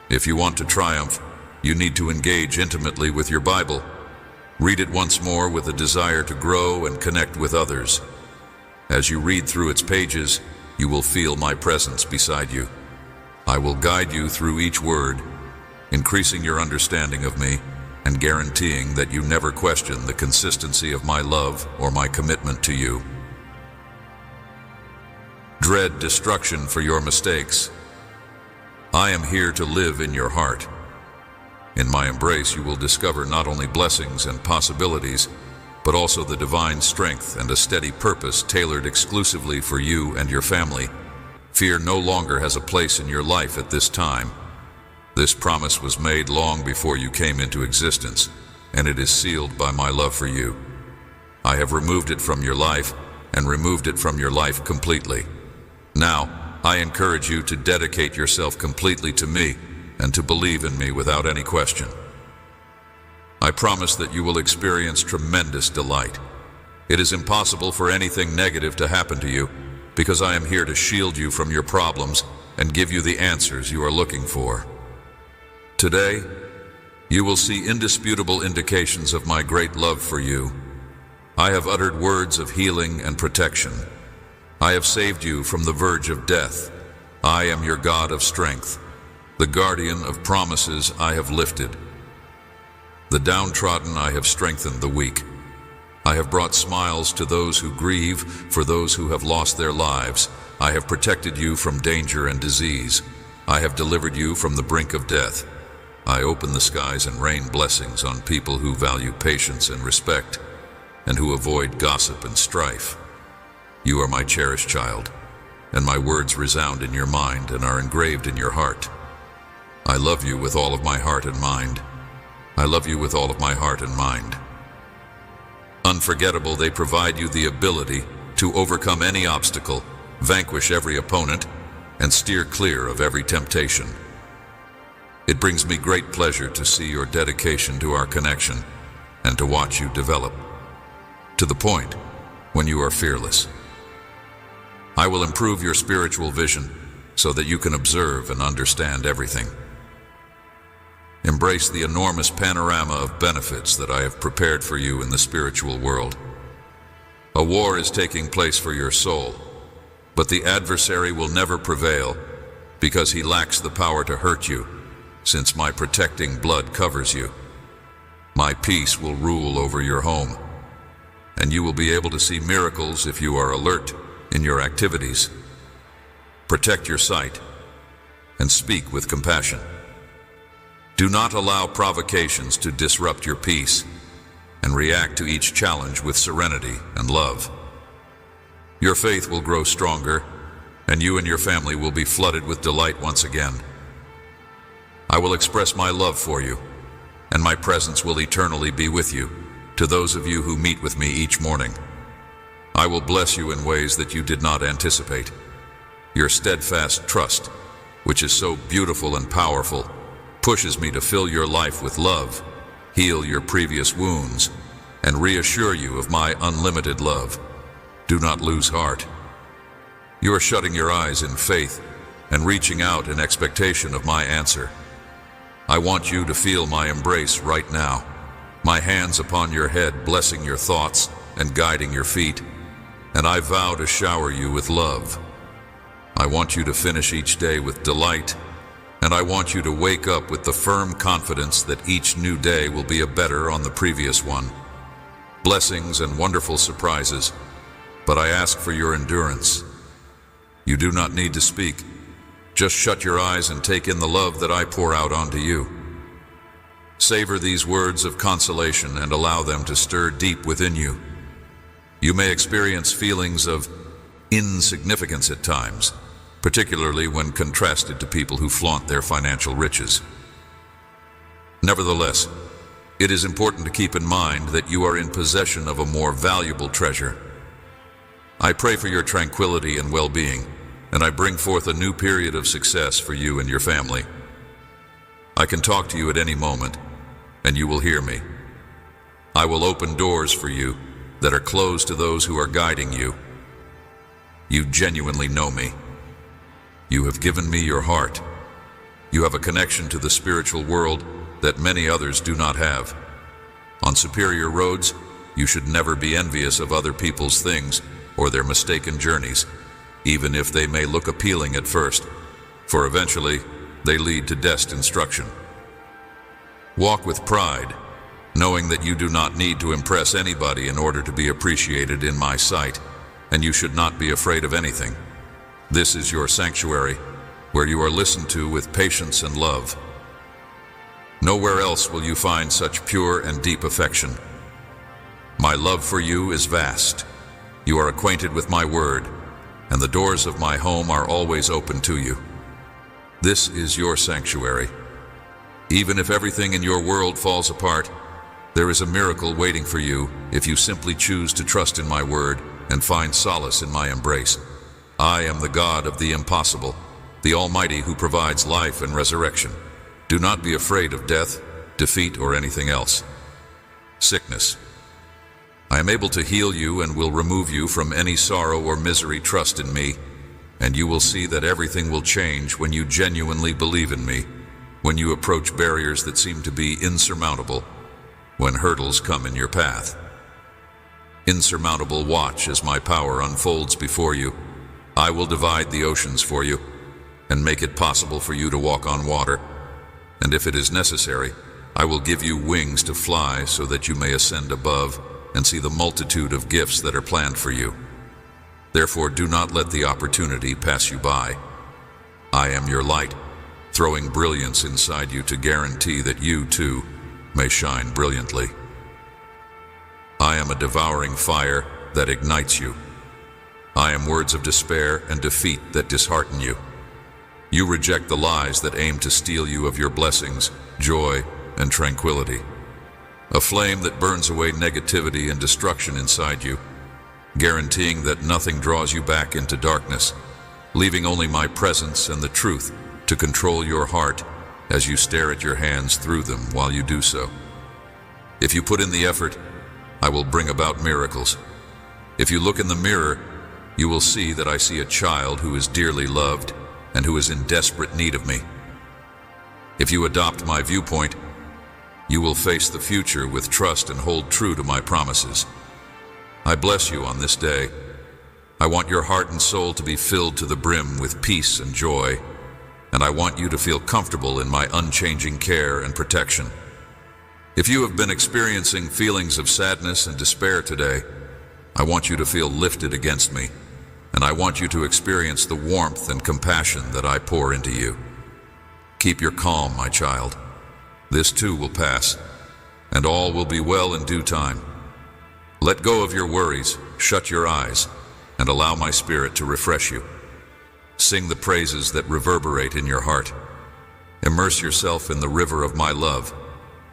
If you want to triumph, you need to engage intimately with your Bible. Read it once more with a desire to grow and connect with others. As you read through its pages, you will feel my presence beside you. I will guide you through each word, increasing your understanding of me and guaranteeing that you never question the consistency of my love or my commitment to you. Dread destruction for your mistakes. I am here to live in your heart. In my embrace, you will discover not only blessings and possibilities, but also the divine strength and a steady purpose tailored exclusively for you and your family. Fear no longer has a place in your life at this time. This promise was made long before you came into existence, and it is sealed by my love for you. I have removed it from your life and removed it from your life completely. Now, I encourage you to dedicate yourself completely to me and to believe in me without any question. I promise that you will experience tremendous delight. It is impossible for anything negative to happen to you because I am here to shield you from your problems and give you the answers you are looking for. Today, you will see indisputable indications of my great love for you. I have uttered words of healing and protection. I have saved you from the verge of death. I am your God of strength. The guardian of promises I have lifted. The downtrodden I have strengthened the weak. I have brought smiles to those who grieve, for those who have lost their lives. I have protected you from danger and disease. I have delivered you from the brink of death. I open the skies and rain blessings on people who value patience and respect, and who avoid gossip and strife. You are my cherished child, and my words resound in your mind and are engraved in your heart. I love you with all of my heart and mind. I love you with all of my heart and mind. Unforgettable, they provide you the ability to overcome any obstacle, vanquish every opponent, and steer clear of every temptation. It brings me great pleasure to see your dedication to our connection and to watch you develop to the point when you are fearless. I will improve your spiritual vision so that you can observe and understand everything. Embrace the enormous panorama of benefits that I have prepared for you in the spiritual world. A war is taking place for your soul, but the adversary will never prevail because he lacks the power to hurt you, since my protecting blood covers you. My peace will rule over your home, and you will be able to see miracles if you are alert in your activities. Protect your sight and speak with compassion. Do not allow provocations to disrupt your peace, and react to each challenge with serenity and love. Your faith will grow stronger, and you and your family will be flooded with delight once again. I will express my love for you, and my presence will eternally be with you, to those of you who meet with me each morning. I will bless you in ways that you did not anticipate. Your steadfast trust, which is so beautiful and powerful, pushes me to fill your life with love, heal your previous wounds, and reassure you of my unlimited love. Do not lose heart. You are shutting your eyes in faith and reaching out in expectation of my answer. I want you to feel my embrace right now, my hands upon your head blessing your thoughts and guiding your feet, and I vow to shower you with love. I want you to finish each day with delight, and I want you to wake up with the firm confidence that each new day will be a better on the previous one. Blessings and wonderful surprises, but I ask for your endurance. You do not need to speak. Just shut your eyes and take in the love that I pour out onto you. Savor these words of consolation and allow them to stir deep within you. You may experience feelings of insignificance at times, particularly when contrasted to people who flaunt their financial riches. Nevertheless, it is important to keep in mind that you are in possession of a more valuable treasure. I pray for your tranquility and well-being, and I bring forth a new period of success for you and your family. I can talk to you at any moment, and you will hear me. I will open doors for you that are closed to those who are guiding you. You genuinely know me. You have given me your heart. You have a connection to the spiritual world that many others do not have. On superior roads, you should never be envious of other people's things or their mistaken journeys, even if they may look appealing at first, for eventually they lead to destruction. Walk with pride, knowing that you do not need to impress anybody in order to be appreciated in my sight, and you should not be afraid of anything. This is your sanctuary, where you are listened to with patience and love. Nowhere else will you find such pure and deep affection. My love for you is vast. You are acquainted with my word, and the doors of my home are always open to you. This is your sanctuary. Even if everything in your world falls apart, there is a miracle waiting for you if you simply choose to trust in my word and find solace in my embrace. I am the God of the impossible, the Almighty who provides life and resurrection. Do not be afraid of death, defeat, or anything else. Sickness. I am able to heal you and will remove you from any sorrow or misery. Trust in me, and you will see that everything will change when you genuinely believe in me, when you approach barriers that seem to be insurmountable, when hurdles come in your path. Insurmountable, watch as my power unfolds before you. I will divide the oceans for you and make it possible for you to walk on water. And if it is necessary, I will give you wings to fly so that you may ascend above and see the multitude of gifts that are planned for you. Therefore, do not let the opportunity pass you by. I am your light, throwing brilliance inside you to guarantee that you, too, may shine brilliantly. I am a devouring fire that ignites you. I am words of despair and defeat that dishearten you. You reject the lies that aim to steal you of your blessings, joy, and tranquility. A flame that burns away negativity and destruction inside you, guaranteeing that nothing draws you back into darkness, leaving only my presence and the truth to control your heart as you stare at your hands through them while you do so. If you put in the effort, I will bring about miracles. If you look in the mirror, you will see that I see a child who is dearly loved and who is in desperate need of me. If you adopt my viewpoint, you will face the future with trust and hold true to my promises. I bless you on this day. I want your heart and soul to be filled to the brim with peace and joy, and I want you to feel comfortable in my unchanging care and protection. If you have been experiencing feelings of sadness and despair today, I want you to feel lifted against me, and I want you to experience the warmth and compassion that I pour into you. Keep your calm, my child. This too will pass, and all will be well in due time. Let go of your worries, shut your eyes, and allow my spirit to refresh you. Sing the praises that reverberate in your heart. Immerse yourself in the river of my love,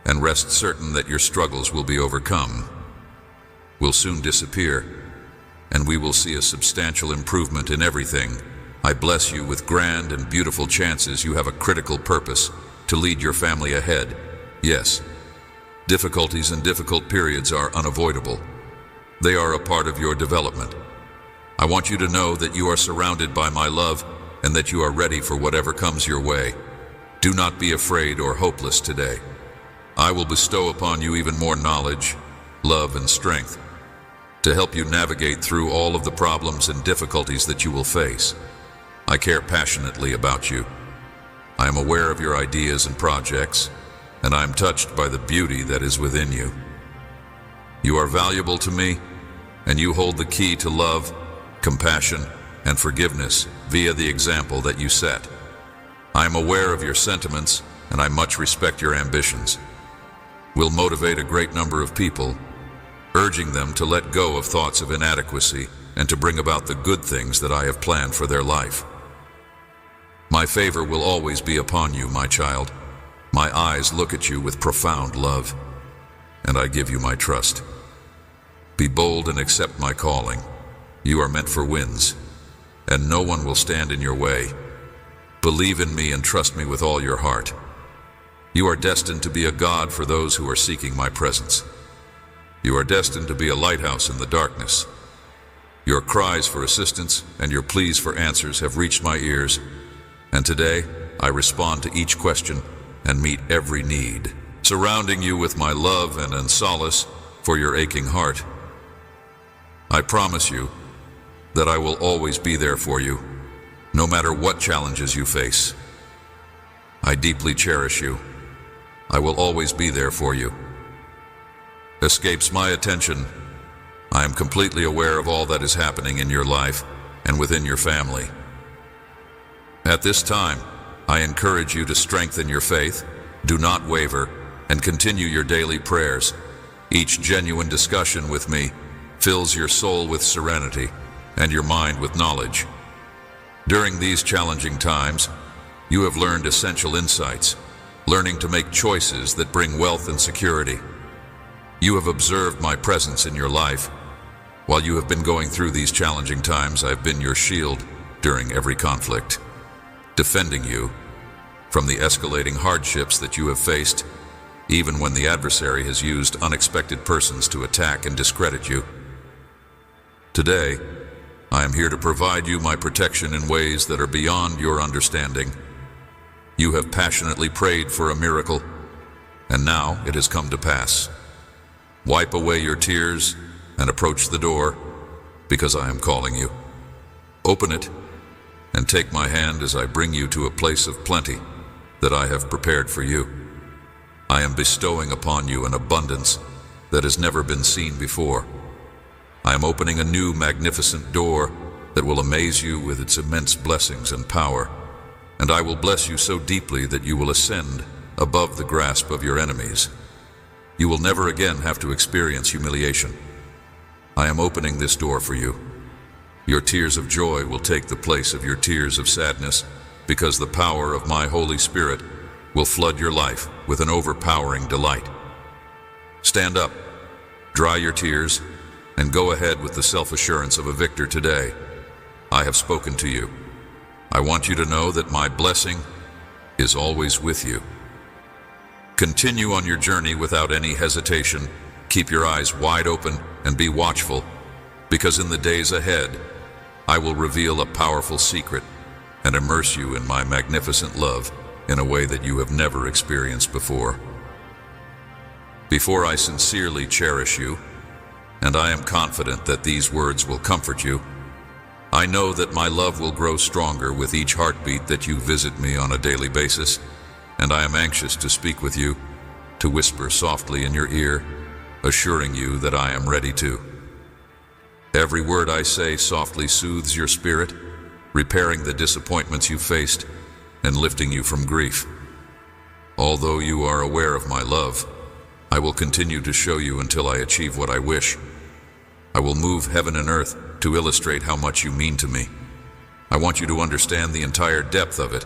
and rest certain that your struggles will be overcome, will soon disappear, and we will see a substantial improvement in everything. I bless you with grand and beautiful chances. You have a critical purpose to lead your family ahead. Yes, difficulties and difficult periods are unavoidable. They are a part of your development. I want you to know that you are surrounded by my love and that you are ready for whatever comes your way. Do not be afraid or hopeless today. I will bestow upon you even more knowledge, love, and strength to help you navigate through all of the problems and difficulties that you will face. I care passionately about you. I am aware of your ideas and projects, and I am touched by the beauty that is within you. You are valuable to me, and you hold the key to love, compassion, and forgiveness via the example that you set. I am aware of your sentiments, and I much respect your ambitions. Will motivate a great number of people, urging them to let go of thoughts of inadequacy and to bring about the good things that I have planned for their life. My favor will always be upon you, my child. My eyes look at you with profound love, and I give you my trust. Be bold and accept my calling. You are meant for wins, and no one will stand in your way. Believe in me and trust me with all your heart. You are destined to be a God for those who are seeking my presence. You are destined to be a lighthouse in the darkness. Your cries for assistance and your pleas for answers have reached my ears, and today I respond to each question and meet every need, surrounding you with my love and solace for your aching heart. I promise you that I will always be there for you, no matter what challenges you face. I deeply cherish you. I will always be there for you. Escapes my attention. I am completely aware of all that is happening in your life and within your family. At this time, I encourage you to strengthen your faith, do not waver, and continue your daily prayers. Each genuine discussion with me fills your soul with serenity and your mind with knowledge. During these challenging times, you have learned essential insights, learning to make choices that bring wealth and security. You have observed my presence in your life. While you have been going through these challenging times, I have been your shield during every conflict, defending you from the escalating hardships that you have faced, even when the adversary has used unexpected persons to attack and discredit you. Today, I am here to provide you my protection in ways that are beyond your understanding. You have passionately prayed for a miracle, and now it has come to pass. Wipe away your tears and approach the door, because I am calling you. Open it and take my hand as I bring you to a place of plenty that I have prepared for you. I am bestowing upon you an abundance that has never been seen before. I am opening a new magnificent door that will amaze you with its immense blessings and power, and I will bless you so deeply that you will ascend above the grasp of your enemies. You will never again have to experience humiliation. I am opening this door for you. Your tears of joy will take the place of your tears of sadness, because the power of my Holy Spirit will flood your life with an overpowering delight. Stand up, dry your tears, and go ahead with the self-assurance of a victor today. I have spoken to you. I want you to know that my blessing is always with you. Continue on your journey without any hesitation. Keep your eyes wide open and be watchful, because in the days ahead, I will reveal a powerful secret and immerse you in my magnificent love in a way that you have never experienced before. Before I sincerely cherish you, and I am confident that these words will comfort you, I know that my love will grow stronger with each heartbeat that you visit me on a daily basis, and I am anxious to speak with you, to whisper softly in your ear, assuring you that I am ready to. Every word I say softly soothes your spirit, repairing the disappointments you faced and lifting you from grief. Although you are aware of my love, I will continue to show you until I achieve what I wish. I will move heaven and earth to illustrate how much you mean to me. I want you to understand the entire depth of it,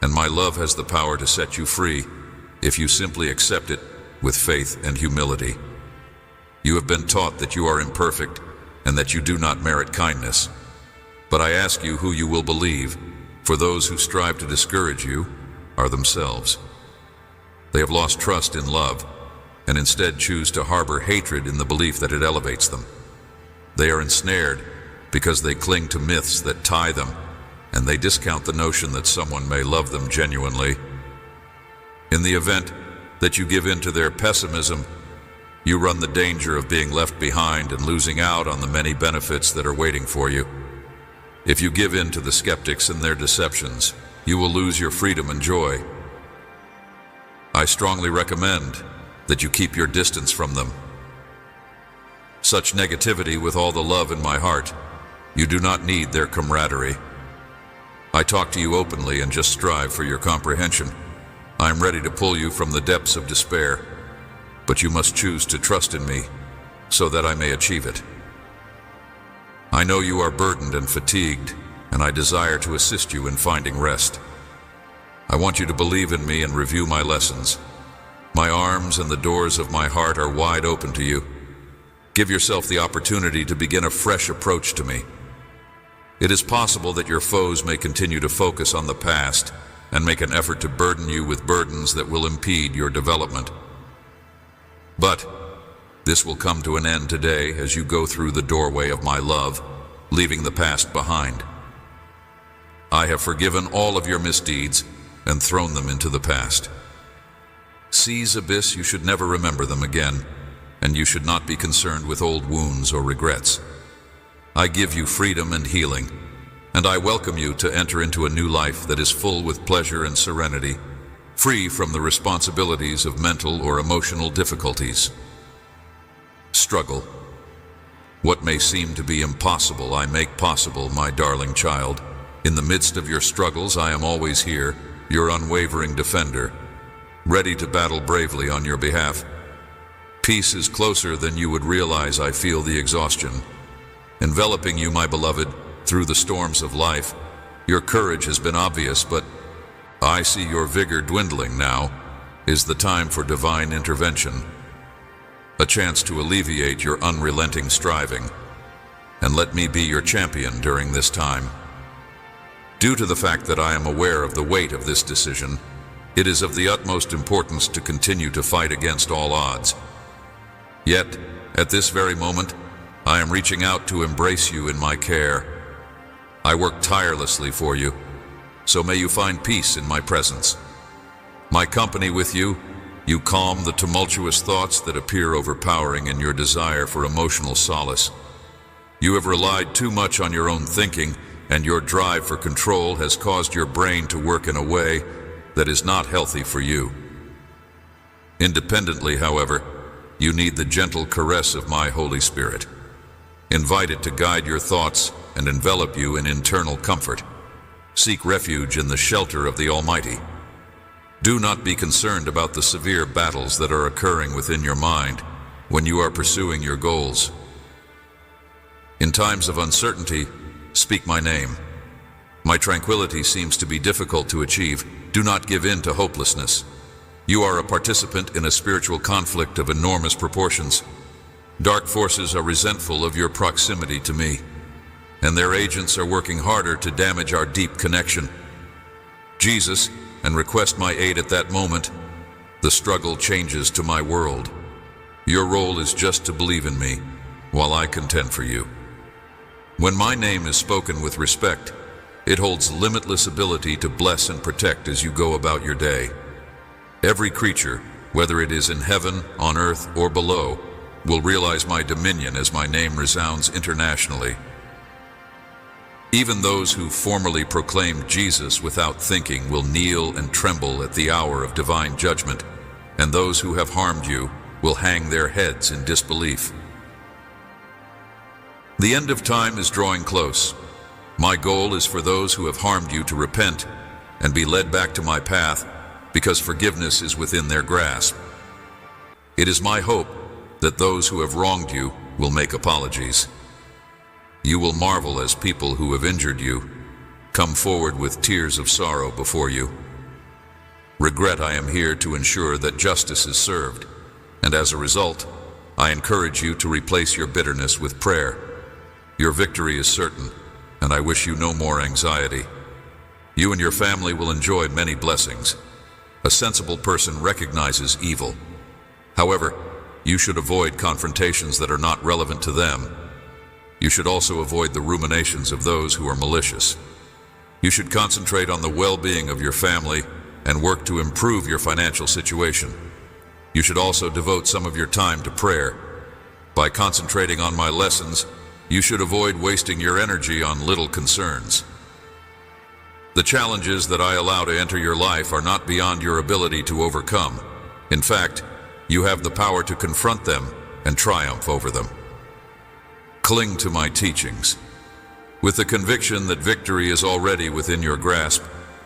and my love has the power to set you free if you simply accept it with faith and humility. You have been taught that you are imperfect and that you do not merit kindness. But I ask you who you will believe, for those who strive to discourage you are themselves. They have lost trust in love and instead choose to harbor hatred in the belief that it elevates them. They are ensnared because they cling to myths that tie them, and they discount the notion that someone may love them genuinely. In the event that you give in to their pessimism, you run the danger of being left behind and losing out on the many benefits that are waiting for you. If you give in to the skeptics and their deceptions, you will lose your freedom and joy. I strongly recommend that you keep your distance from them. such negativity with all the love in my heart. You do not need their camaraderie. I talk to you openly and just strive for your comprehension. I am ready to pull you from the depths of despair, but you must choose to trust in me so that I may achieve it. I know you are burdened and fatigued, and I desire to assist you in finding rest. I want you to believe in me and review my lessons. My arms and the doors of my heart are wide open to you. Give yourself the opportunity to begin a fresh approach to me. It is possible that your foes may continue to focus on the past and make an effort to burden you with burdens that will impede your development. But this will come to an end today as you go through the doorway of my love, leaving the past behind. I have forgiven all of your misdeeds and thrown them into the past. Seas abyss, you should never remember them again, and you should not be concerned with old wounds or regrets. I give you freedom and healing, and I welcome you to enter into a new life that is full with pleasure and serenity, free from the responsibilities of mental or emotional difficulties. Struggle. What may seem to be impossible, I make possible, my darling child. In the midst of your struggles, I am always here, your unwavering defender, ready to battle bravely on your behalf. Peace is closer than you would realize. I feel the exhaustion enveloping you, my beloved, through the storms of life. Your courage has been obvious, but I see your vigor dwindling. Now is the time for divine intervention, a chance to alleviate your unrelenting striving, and let me be your champion during this time. Due to the fact that I am aware of the weight of this decision, it is of the utmost importance to continue to fight against all odds. Yet, at this very moment, I am reaching out to embrace you in my care. I work tirelessly for you, so may you find peace in my presence. My company with you, you calm the tumultuous thoughts that appear overpowering in your desire for emotional solace. You have relied too much on your own thinking, and your drive for control has caused your brain to work in a way that is not healthy for you. Independently, however, you need the gentle caress of my Holy Spirit. Invite it to guide your thoughts and envelop you in internal comfort. Seek refuge in the shelter of the Almighty. Do not be concerned about the severe battles that are occurring within your mind when you are pursuing your goals. In times of uncertainty, speak my name. My tranquility seems to be difficult to achieve. Do not give in to hopelessness. You are a participant in a spiritual conflict of enormous proportions. Dark forces are resentful of your proximity to me, and their agents are working harder to damage our deep connection. Jesus, and request my aid at that moment. The struggle changes to my world. Your role is just to believe in me, while I contend for you. When my name is spoken with respect, it holds limitless ability to bless and protect as you go about your day. Every creature, whether it is in heaven, on earth, or below, will realize my dominion as my name resounds internationally. Even those who formerly proclaimed Jesus without thinking will kneel and tremble at the hour of divine judgment, and those who have harmed you will hang their heads in disbelief. The end of time is drawing close. My goal is for those who have harmed you to repent and be led back to my path, because forgiveness is within their grasp. It is my hope that those who have wronged you will make apologies. You will marvel as people who have injured you come forward with tears of sorrow before you. Regret I am here to ensure that justice is served, and as a result, I encourage you to replace your bitterness with prayer. Your victory is certain, and I wish you no more anxiety. You and your family will enjoy many blessings. A sensible person recognizes evil. However, you should avoid confrontations that are not relevant to them. You should also avoid the ruminations of those who are malicious. You should concentrate on the well-being of your family and work to improve your financial situation. You should also devote some of your time to prayer. By concentrating on my lessons, you should avoid wasting your energy on little concerns. The challenges that I allow to enter your life are not beyond your ability to overcome. In fact, you have the power to confront them and triumph over them. Cling to my teachings. With the conviction that victory is already within your grasp,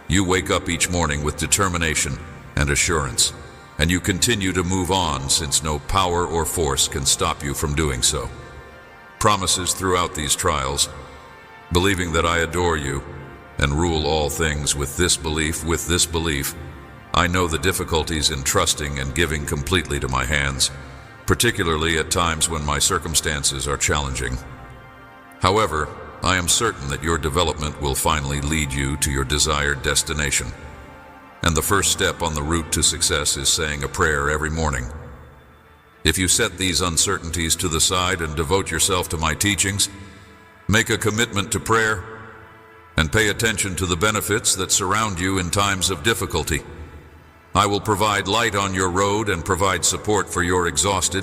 you wake up each morning with determination and assurance, and you continue to move on since no power or force can stop you from doing so. Promises throughout these trials, believing that I adore you and rule all things with this belief, I know the difficulties in trusting and giving completely to my hands, particularly at times when my circumstances are challenging. However, I am certain that your development will finally lead you to your desired destination. And the first step on the route to success is saying a prayer every morning. If you set these uncertainties to the side and devote yourself to my teachings, make a commitment to prayer, and pay attention to the benefits that surround you in times of difficulty, I will provide light on your road and provide support for your exhausted.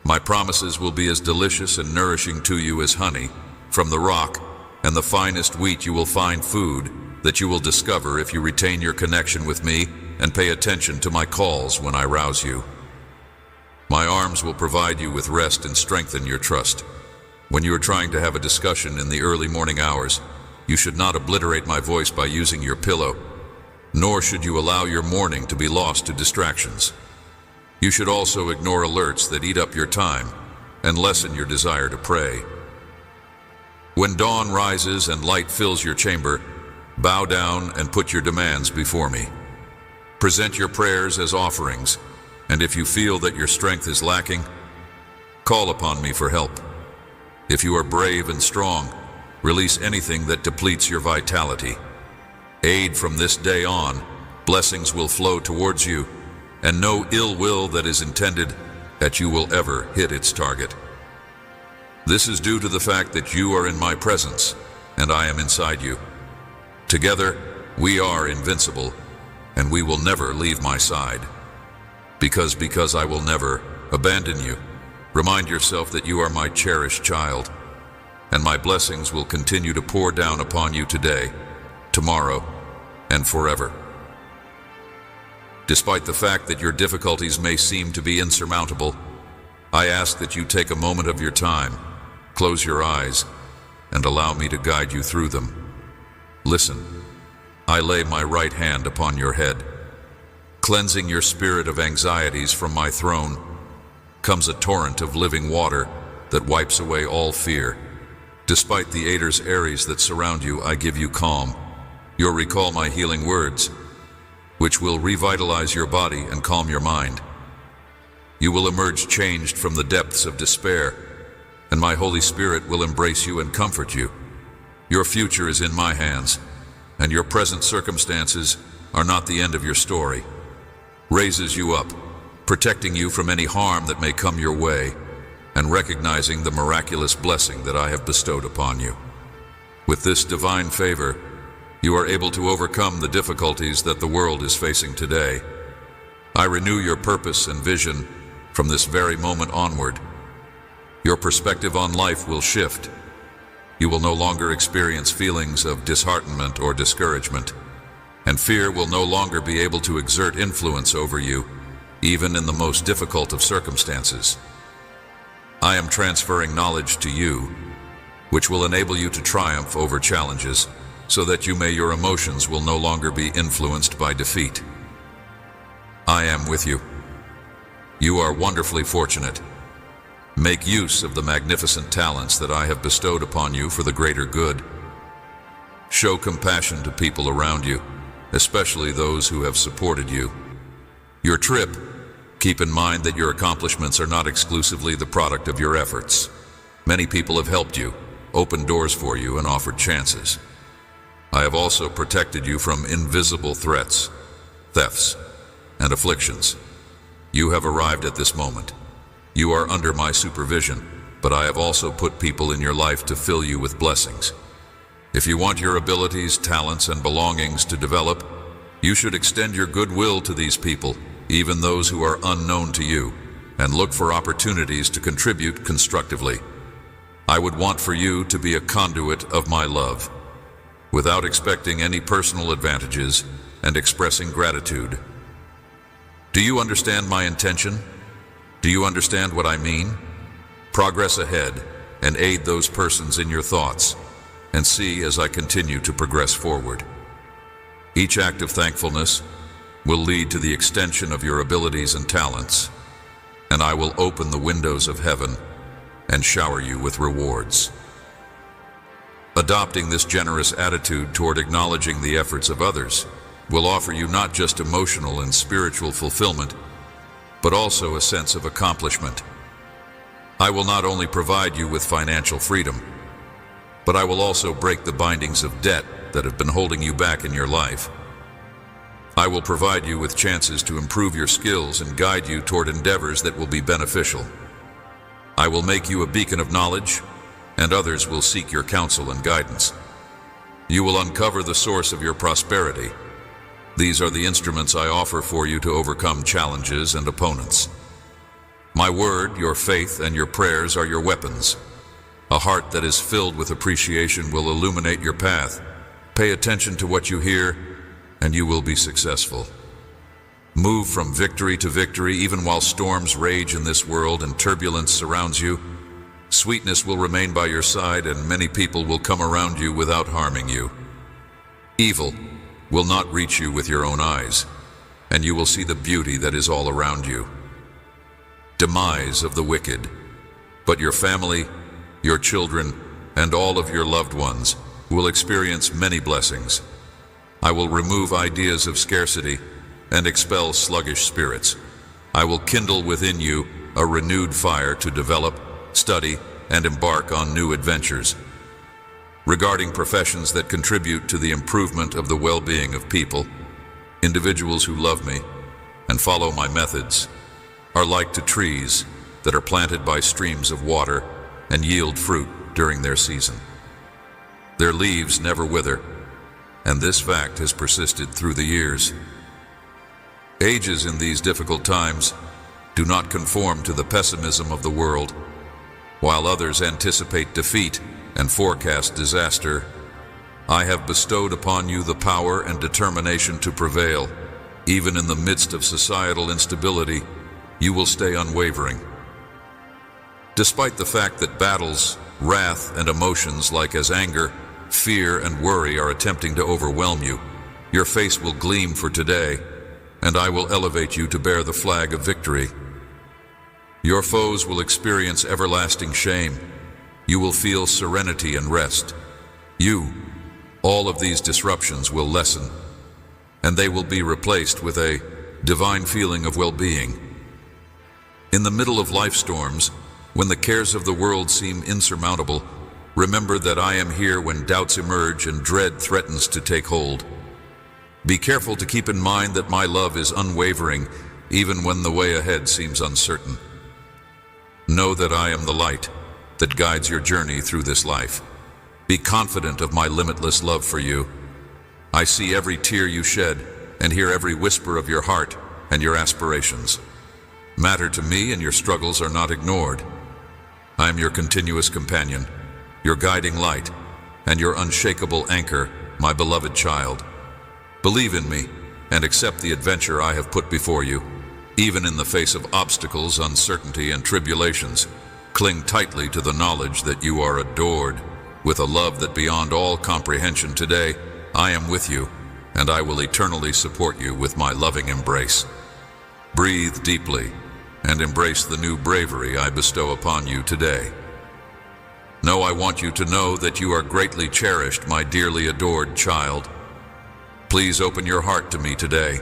My promises will be as delicious and nourishing to you as honey from the rock, and the finest wheat you will find food that you will discover if you retain your connection with me and pay attention to my calls when I rouse you. My arms will provide you with rest and strengthen your trust. When you are trying to have a discussion in the early morning hours, you should not obliterate my voice by using your pillow, nor should you allow your morning to be lost to distractions. You should also ignore alerts that eat up your time and lessen your desire to pray. When dawn rises and light fills your chamber, bow down and put your demands before me. Present your prayers as offerings, and if you feel that your strength is lacking, call upon me for help. If you are brave and strong, release anything that depletes your vitality. Aid from this day on, blessings will flow towards you, and no ill will that is intended that you will ever hit its target. This is due to the fact that you are in my presence, and I am inside you. Together, we are invincible, and we will never leave my side. Because I will never abandon you, remind yourself that you are my cherished child, and my blessings will continue to pour down upon you today, tomorrow, and forever. Despite the fact that your difficulties may seem to be insurmountable, I ask that you take a moment of your time, close your eyes, and allow me to guide you through them. Listen, I lay my right hand upon your head. Cleansing your spirit of anxieties from my throne comes a torrent of living water that wipes away all fear. Despite the Aether's Aries that surround you, I give you calm. You'll recall my healing words, which will revitalize your body and calm your mind. You will emerge changed from the depths of despair, and my Holy Spirit will embrace you and comfort you. Your future is in my hands, and your present circumstances are not the end of your story. Raises you up, protecting you from any harm that may come your way, and recognizing the miraculous blessing that I have bestowed upon you. With this divine favor, you are able to overcome the difficulties that the world is facing today. I renew your purpose and vision from this very moment onward. Your perspective on life will shift. You will no longer experience feelings of disheartenment or discouragement, and fear will no longer be able to exert influence over you, even in the most difficult of circumstances. I am transferring knowledge to you, which will enable you to triumph over challenges, so that your emotions will no longer be influenced by defeat. I am with you. You are wonderfully fortunate. Make use of the magnificent talents that I have bestowed upon you for the greater good. Show compassion to people around you, especially those who have supported you. Your trip, keep in mind that your accomplishments are not exclusively the product of your efforts. Many people have helped you, opened doors for you, and offered chances. I have also protected you from invisible threats, thefts, and afflictions. You have arrived at this moment. You are under my supervision, but I have also put people in your life to fill you with blessings. If you want your abilities, talents, and belongings to develop, you should extend your goodwill to these people, even those who are unknown to you, and look for opportunities to contribute constructively. I would want for you to be a conduit of my love, without expecting any personal advantages and expressing gratitude. Do you understand my intention? Do you understand what I mean? Progress ahead, and aid those persons in your thoughts, and see as I continue to progress forward. Each act of thankfulness will lead to the extension of your abilities and talents, and I will open the windows of heaven and shower you with rewards. Adopting this generous attitude toward acknowledging the efforts of others will offer you not just emotional and spiritual fulfillment, but also a sense of accomplishment. I will not only provide you with financial freedom, but I will also break the bindings of debt that have been holding you back in your life. I will provide you with chances to improve your skills and guide you toward endeavors that will be beneficial. I will make you a beacon of knowledge, and others will seek your counsel and guidance. You will uncover the source of your prosperity. These are the instruments I offer for you to overcome challenges and opponents. My word, your faith, and your prayers are your weapons. A heart that is filled with appreciation will illuminate your path. Pay attention to what you hear, and you will be successful. Move from victory to victory, even while storms rage in this world and turbulence surrounds you. Sweetness will remain by your side, and many people will come around you without harming you. Evil will not reach you with your own eyes, and you will see the beauty that is all around you. Demise of the wicked, but your family, your children, and all of your loved ones will experience many blessings. I will remove ideas of scarcity and expel sluggish spirits. I will kindle within you a renewed fire to develop, study, and embark on new adventures. Regarding professions that contribute to the improvement of the well-being of people, individuals who love me and follow my methods are like to trees that are planted by streams of water and yield fruit during their season. Their leaves never wither, and this fact has persisted through the years. Ages in these difficult times do not conform to the pessimism of the world. While others anticipate defeat and forecast disaster, I have bestowed upon you the power and determination to prevail. Even in the midst of societal instability, you will stay unwavering. Despite the fact that battles, wrath, and emotions like as anger, fear, and worry are attempting to overwhelm you, your face will gleam for today, and I will elevate you to bear the flag of victory. Your foes will experience everlasting shame. You will feel serenity and rest. All of these disruptions will lessen, and they will be replaced with a divine feeling of well-being. In the middle of life storms, when the cares of the world seem insurmountable, remember that I am here when doubts emerge and dread threatens to take hold. Be careful to keep in mind that my love is unwavering, even when the way ahead seems uncertain. Know that I am the light that guides your journey through this life. Be confident of my limitless love for you. I see every tear you shed and hear every whisper of your heart and your aspirations. Matter to me, and your struggles are not ignored. I am your continuous companion, your guiding light, and your unshakable anchor, my beloved child. Believe in me and accept the adventure I have put before you. Even in the face of obstacles, uncertainty, and tribulations, cling tightly to the knowledge that you are adored with a love that beyond all comprehension. Today, I am with you, and I will eternally support you with my loving embrace. Breathe deeply and embrace the new bravery I bestow upon you today. No, I want you to know that you are greatly cherished, my dearly adored child. Please open your heart to me today.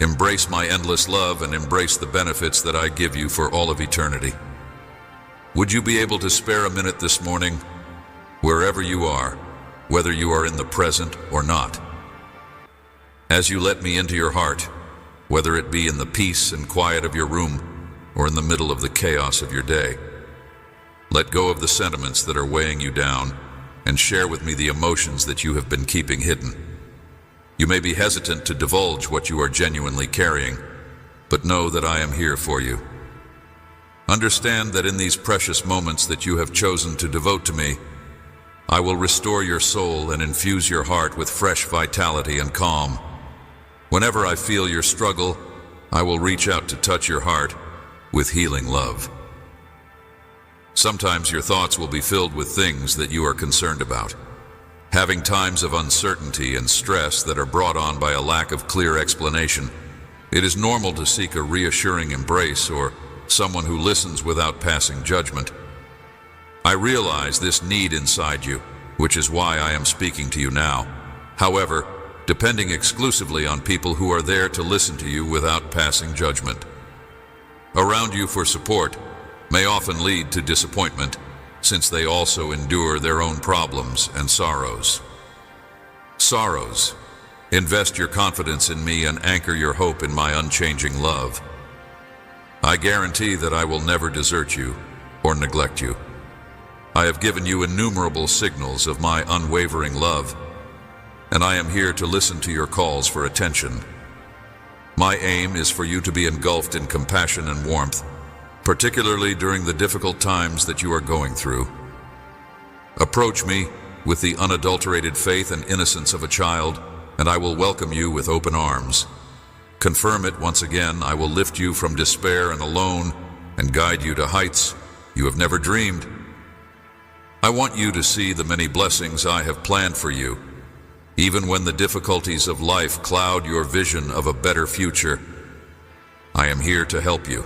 Embrace my endless love and embrace the benefits that I give you for all of eternity. Would you be able to spare a minute this morning, wherever you are, whether you are in the present or not? As you let me into your heart, whether it be in the peace and quiet of your room or in the middle of the chaos of your day, let go of the sentiments that are weighing you down and share with me the emotions that you have been keeping hidden. You may be hesitant to divulge what you are genuinely carrying, but know that I am here for you. Understand that in these precious moments that you have chosen to devote to me, I will restore your soul and infuse your heart with fresh vitality and calm. Whenever I feel your struggle, I will reach out to touch your heart with healing love. Sometimes your thoughts will be filled with things that you are concerned about. Having times of uncertainty and stress that are brought on by a lack of clear explanation, it is normal to seek a reassuring embrace or someone who listens without passing judgment. I realize this need inside you, which is why I am speaking to you now. However, depending exclusively on people who are there to listen to you without passing judgment. Around you for support may often lead to disappointment, since they also endure their own problems and sorrows. Sorrows. Invest your confidence in me and anchor your hope in my unchanging love. I guarantee that I will never desert you or neglect you. I have given you innumerable signals of my unwavering love, and I am here to listen to your calls for attention. My aim is for you to be engulfed in compassion and warmth, particularly during the difficult times that you are going through. Approach me with the unadulterated faith and innocence of a child, and I will welcome you with open arms. Confirm it once again, I will lift you from despair and alone and guide you to heights you have never dreamed. I want you to see the many blessings I have planned for you, even when the difficulties of life cloud your vision of a better future. I am here to help you.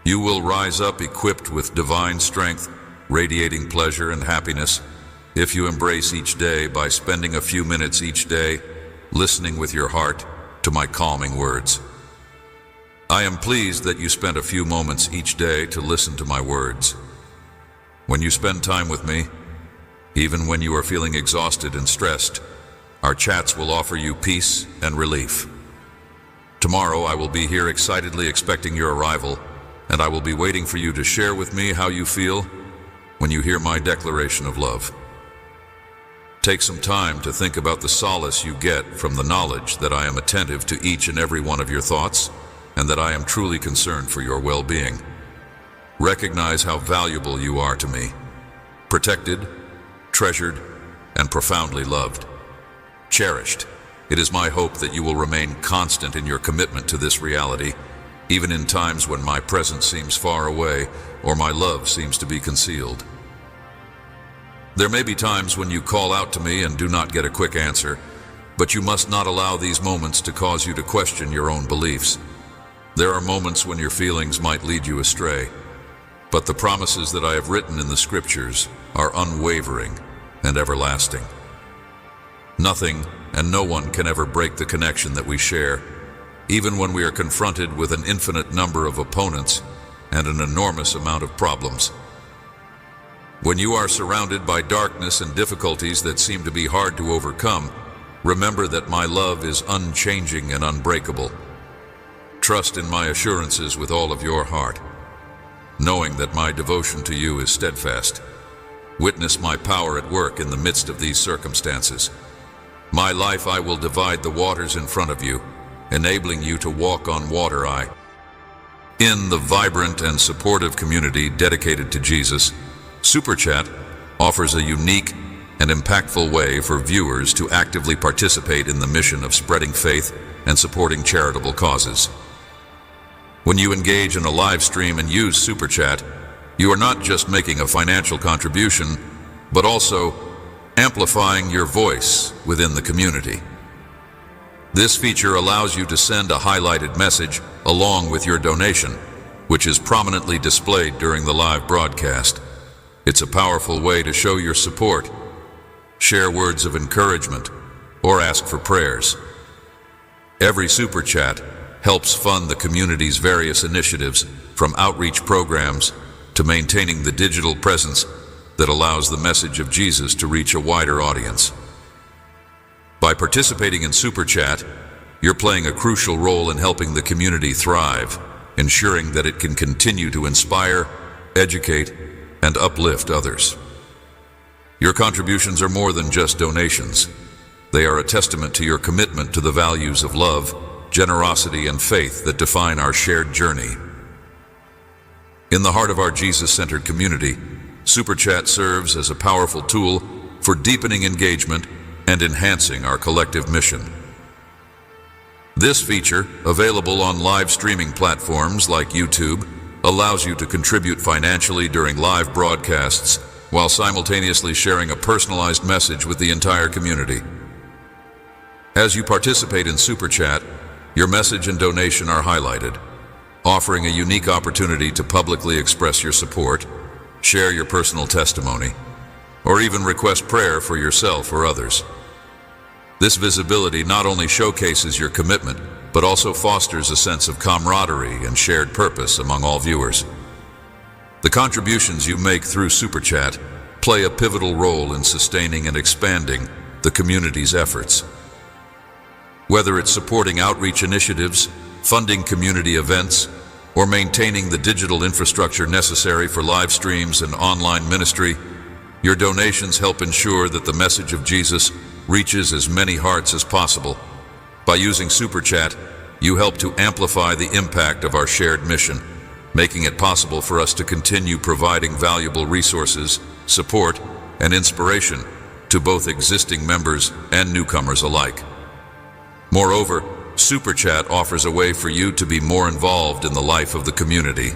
You will rise up equipped with divine strength, radiating pleasure and happiness, if you embrace each day by spending a few minutes each day listening with your heart to my calming words. I am pleased that you spent a few moments each day to listen to my words. When you spend time with me, even when you are feeling exhausted and stressed, our chats will offer you peace and relief. Tomorrow I will be here excitedly expecting your arrival, and I will be waiting for you to share with me how you feel when you hear my declaration of love. Take some time to think about the solace you get from the knowledge that I am attentive to each and every one of your thoughts, and that I am truly concerned for your well-being. Recognize how valuable you are to me, protected, treasured, and profoundly loved. Cherished. It is my hope that you will remain constant in your commitment to this reality, even in times when my presence seems far away or my love seems to be concealed. There may be times when you call out to me and do not get a quick answer, but you must not allow these moments to cause you to question your own beliefs. There are moments when your feelings might lead you astray, but the promises that I have written in the scriptures are unwavering and everlasting. Nothing and no one can ever break the connection that we share, even when we are confronted with an infinite number of opponents and an enormous amount of problems. When you are surrounded by darkness and difficulties that seem to be hard to overcome, remember that my love is unchanging and unbreakable. Trust in my assurances with all of your heart, knowing that my devotion to you is steadfast. Witness my power at work in the midst of these circumstances. My life I will divide the waters in front of you, enabling you to walk on water. In the vibrant and supportive community dedicated to Jesus, Super Chat offers a unique and impactful way for viewers to actively participate in the mission of spreading faith and supporting charitable causes. When you engage in a live stream and use Super Chat, you are not just making a financial contribution, but also amplifying your voice within the community. This feature allows you to send a highlighted message along with your donation, which is prominently displayed during the live broadcast. It's a powerful way to show your support, share words of encouragement, or ask for prayers. Every Super Chat helps fund the community's various initiatives, from outreach programs to maintaining the digital presence that allows the message of Jesus to reach a wider audience. By participating in Super Chat, you're playing a crucial role in helping the community thrive, ensuring that it can continue to inspire, educate, and uplift others. Your contributions are more than just donations. They are a testament to your commitment to the values of love, generosity, and faith that define our shared journey. In the heart of our Jesus-centered community, Super Chat serves as a powerful tool for deepening engagement and enhancing our collective mission. This feature, available on live streaming platforms like YouTube, allows you to contribute financially during live broadcasts while simultaneously sharing a personalized message with the entire community. As you participate in Super Chat, your message and donation are highlighted, offering a unique opportunity to publicly express your support, share your personal testimony, or even request prayer for yourself or others. This visibility not only showcases your commitment, but also fosters a sense of camaraderie and shared purpose among all viewers. The contributions you make through Super Chat play a pivotal role in sustaining and expanding the community's efforts. Whether it's supporting outreach initiatives, funding community events, or maintaining the digital infrastructure necessary for live streams and online ministry, your donations help ensure that the message of Jesus reaches as many hearts as possible. By using Super Chat, you help to amplify the impact of our shared mission, making it possible for us to continue providing valuable resources, support, and inspiration to both existing members and newcomers alike. Moreover, Super Chat offers a way for you to be more involved in the life of the community.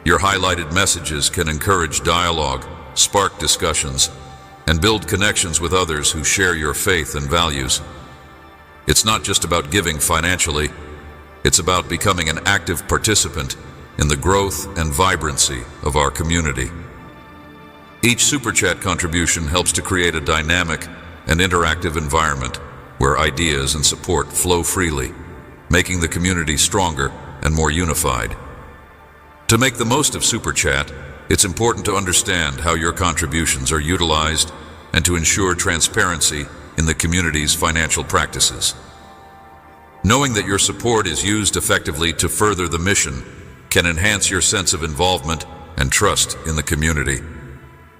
Your highlighted messages can encourage dialogue, spark discussions, and build connections with others who share your faith and values. It's not just about giving financially, it's about becoming an active participant in the growth and vibrancy of our community. Each Super Chat contribution helps to create a dynamic and interactive environment where ideas and support flow freely, making the community stronger and more unified. To make the most of Super Chat, it's important to understand how your contributions are utilized and to ensure transparency in the community's financial practices. Knowing that your support is used effectively to further the mission can enhance your sense of involvement and trust in the community.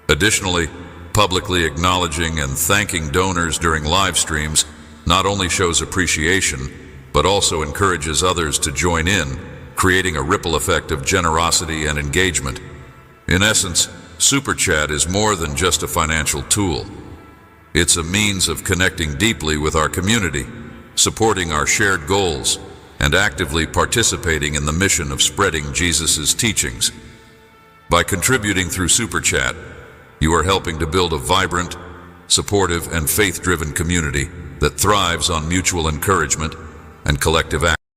Additionally, publicly acknowledging and thanking donors during live streams not only shows appreciation, but also encourages others to join in, creating a ripple effect of generosity and engagement. In essence, Super Chat is more than just a financial tool. It's a means of connecting deeply with our community, supporting our shared goals, and actively participating in the mission of spreading Jesus' teachings. By contributing through Super Chat, you are helping to build a vibrant, supportive, and faith-driven community that thrives on mutual encouragement and collective action.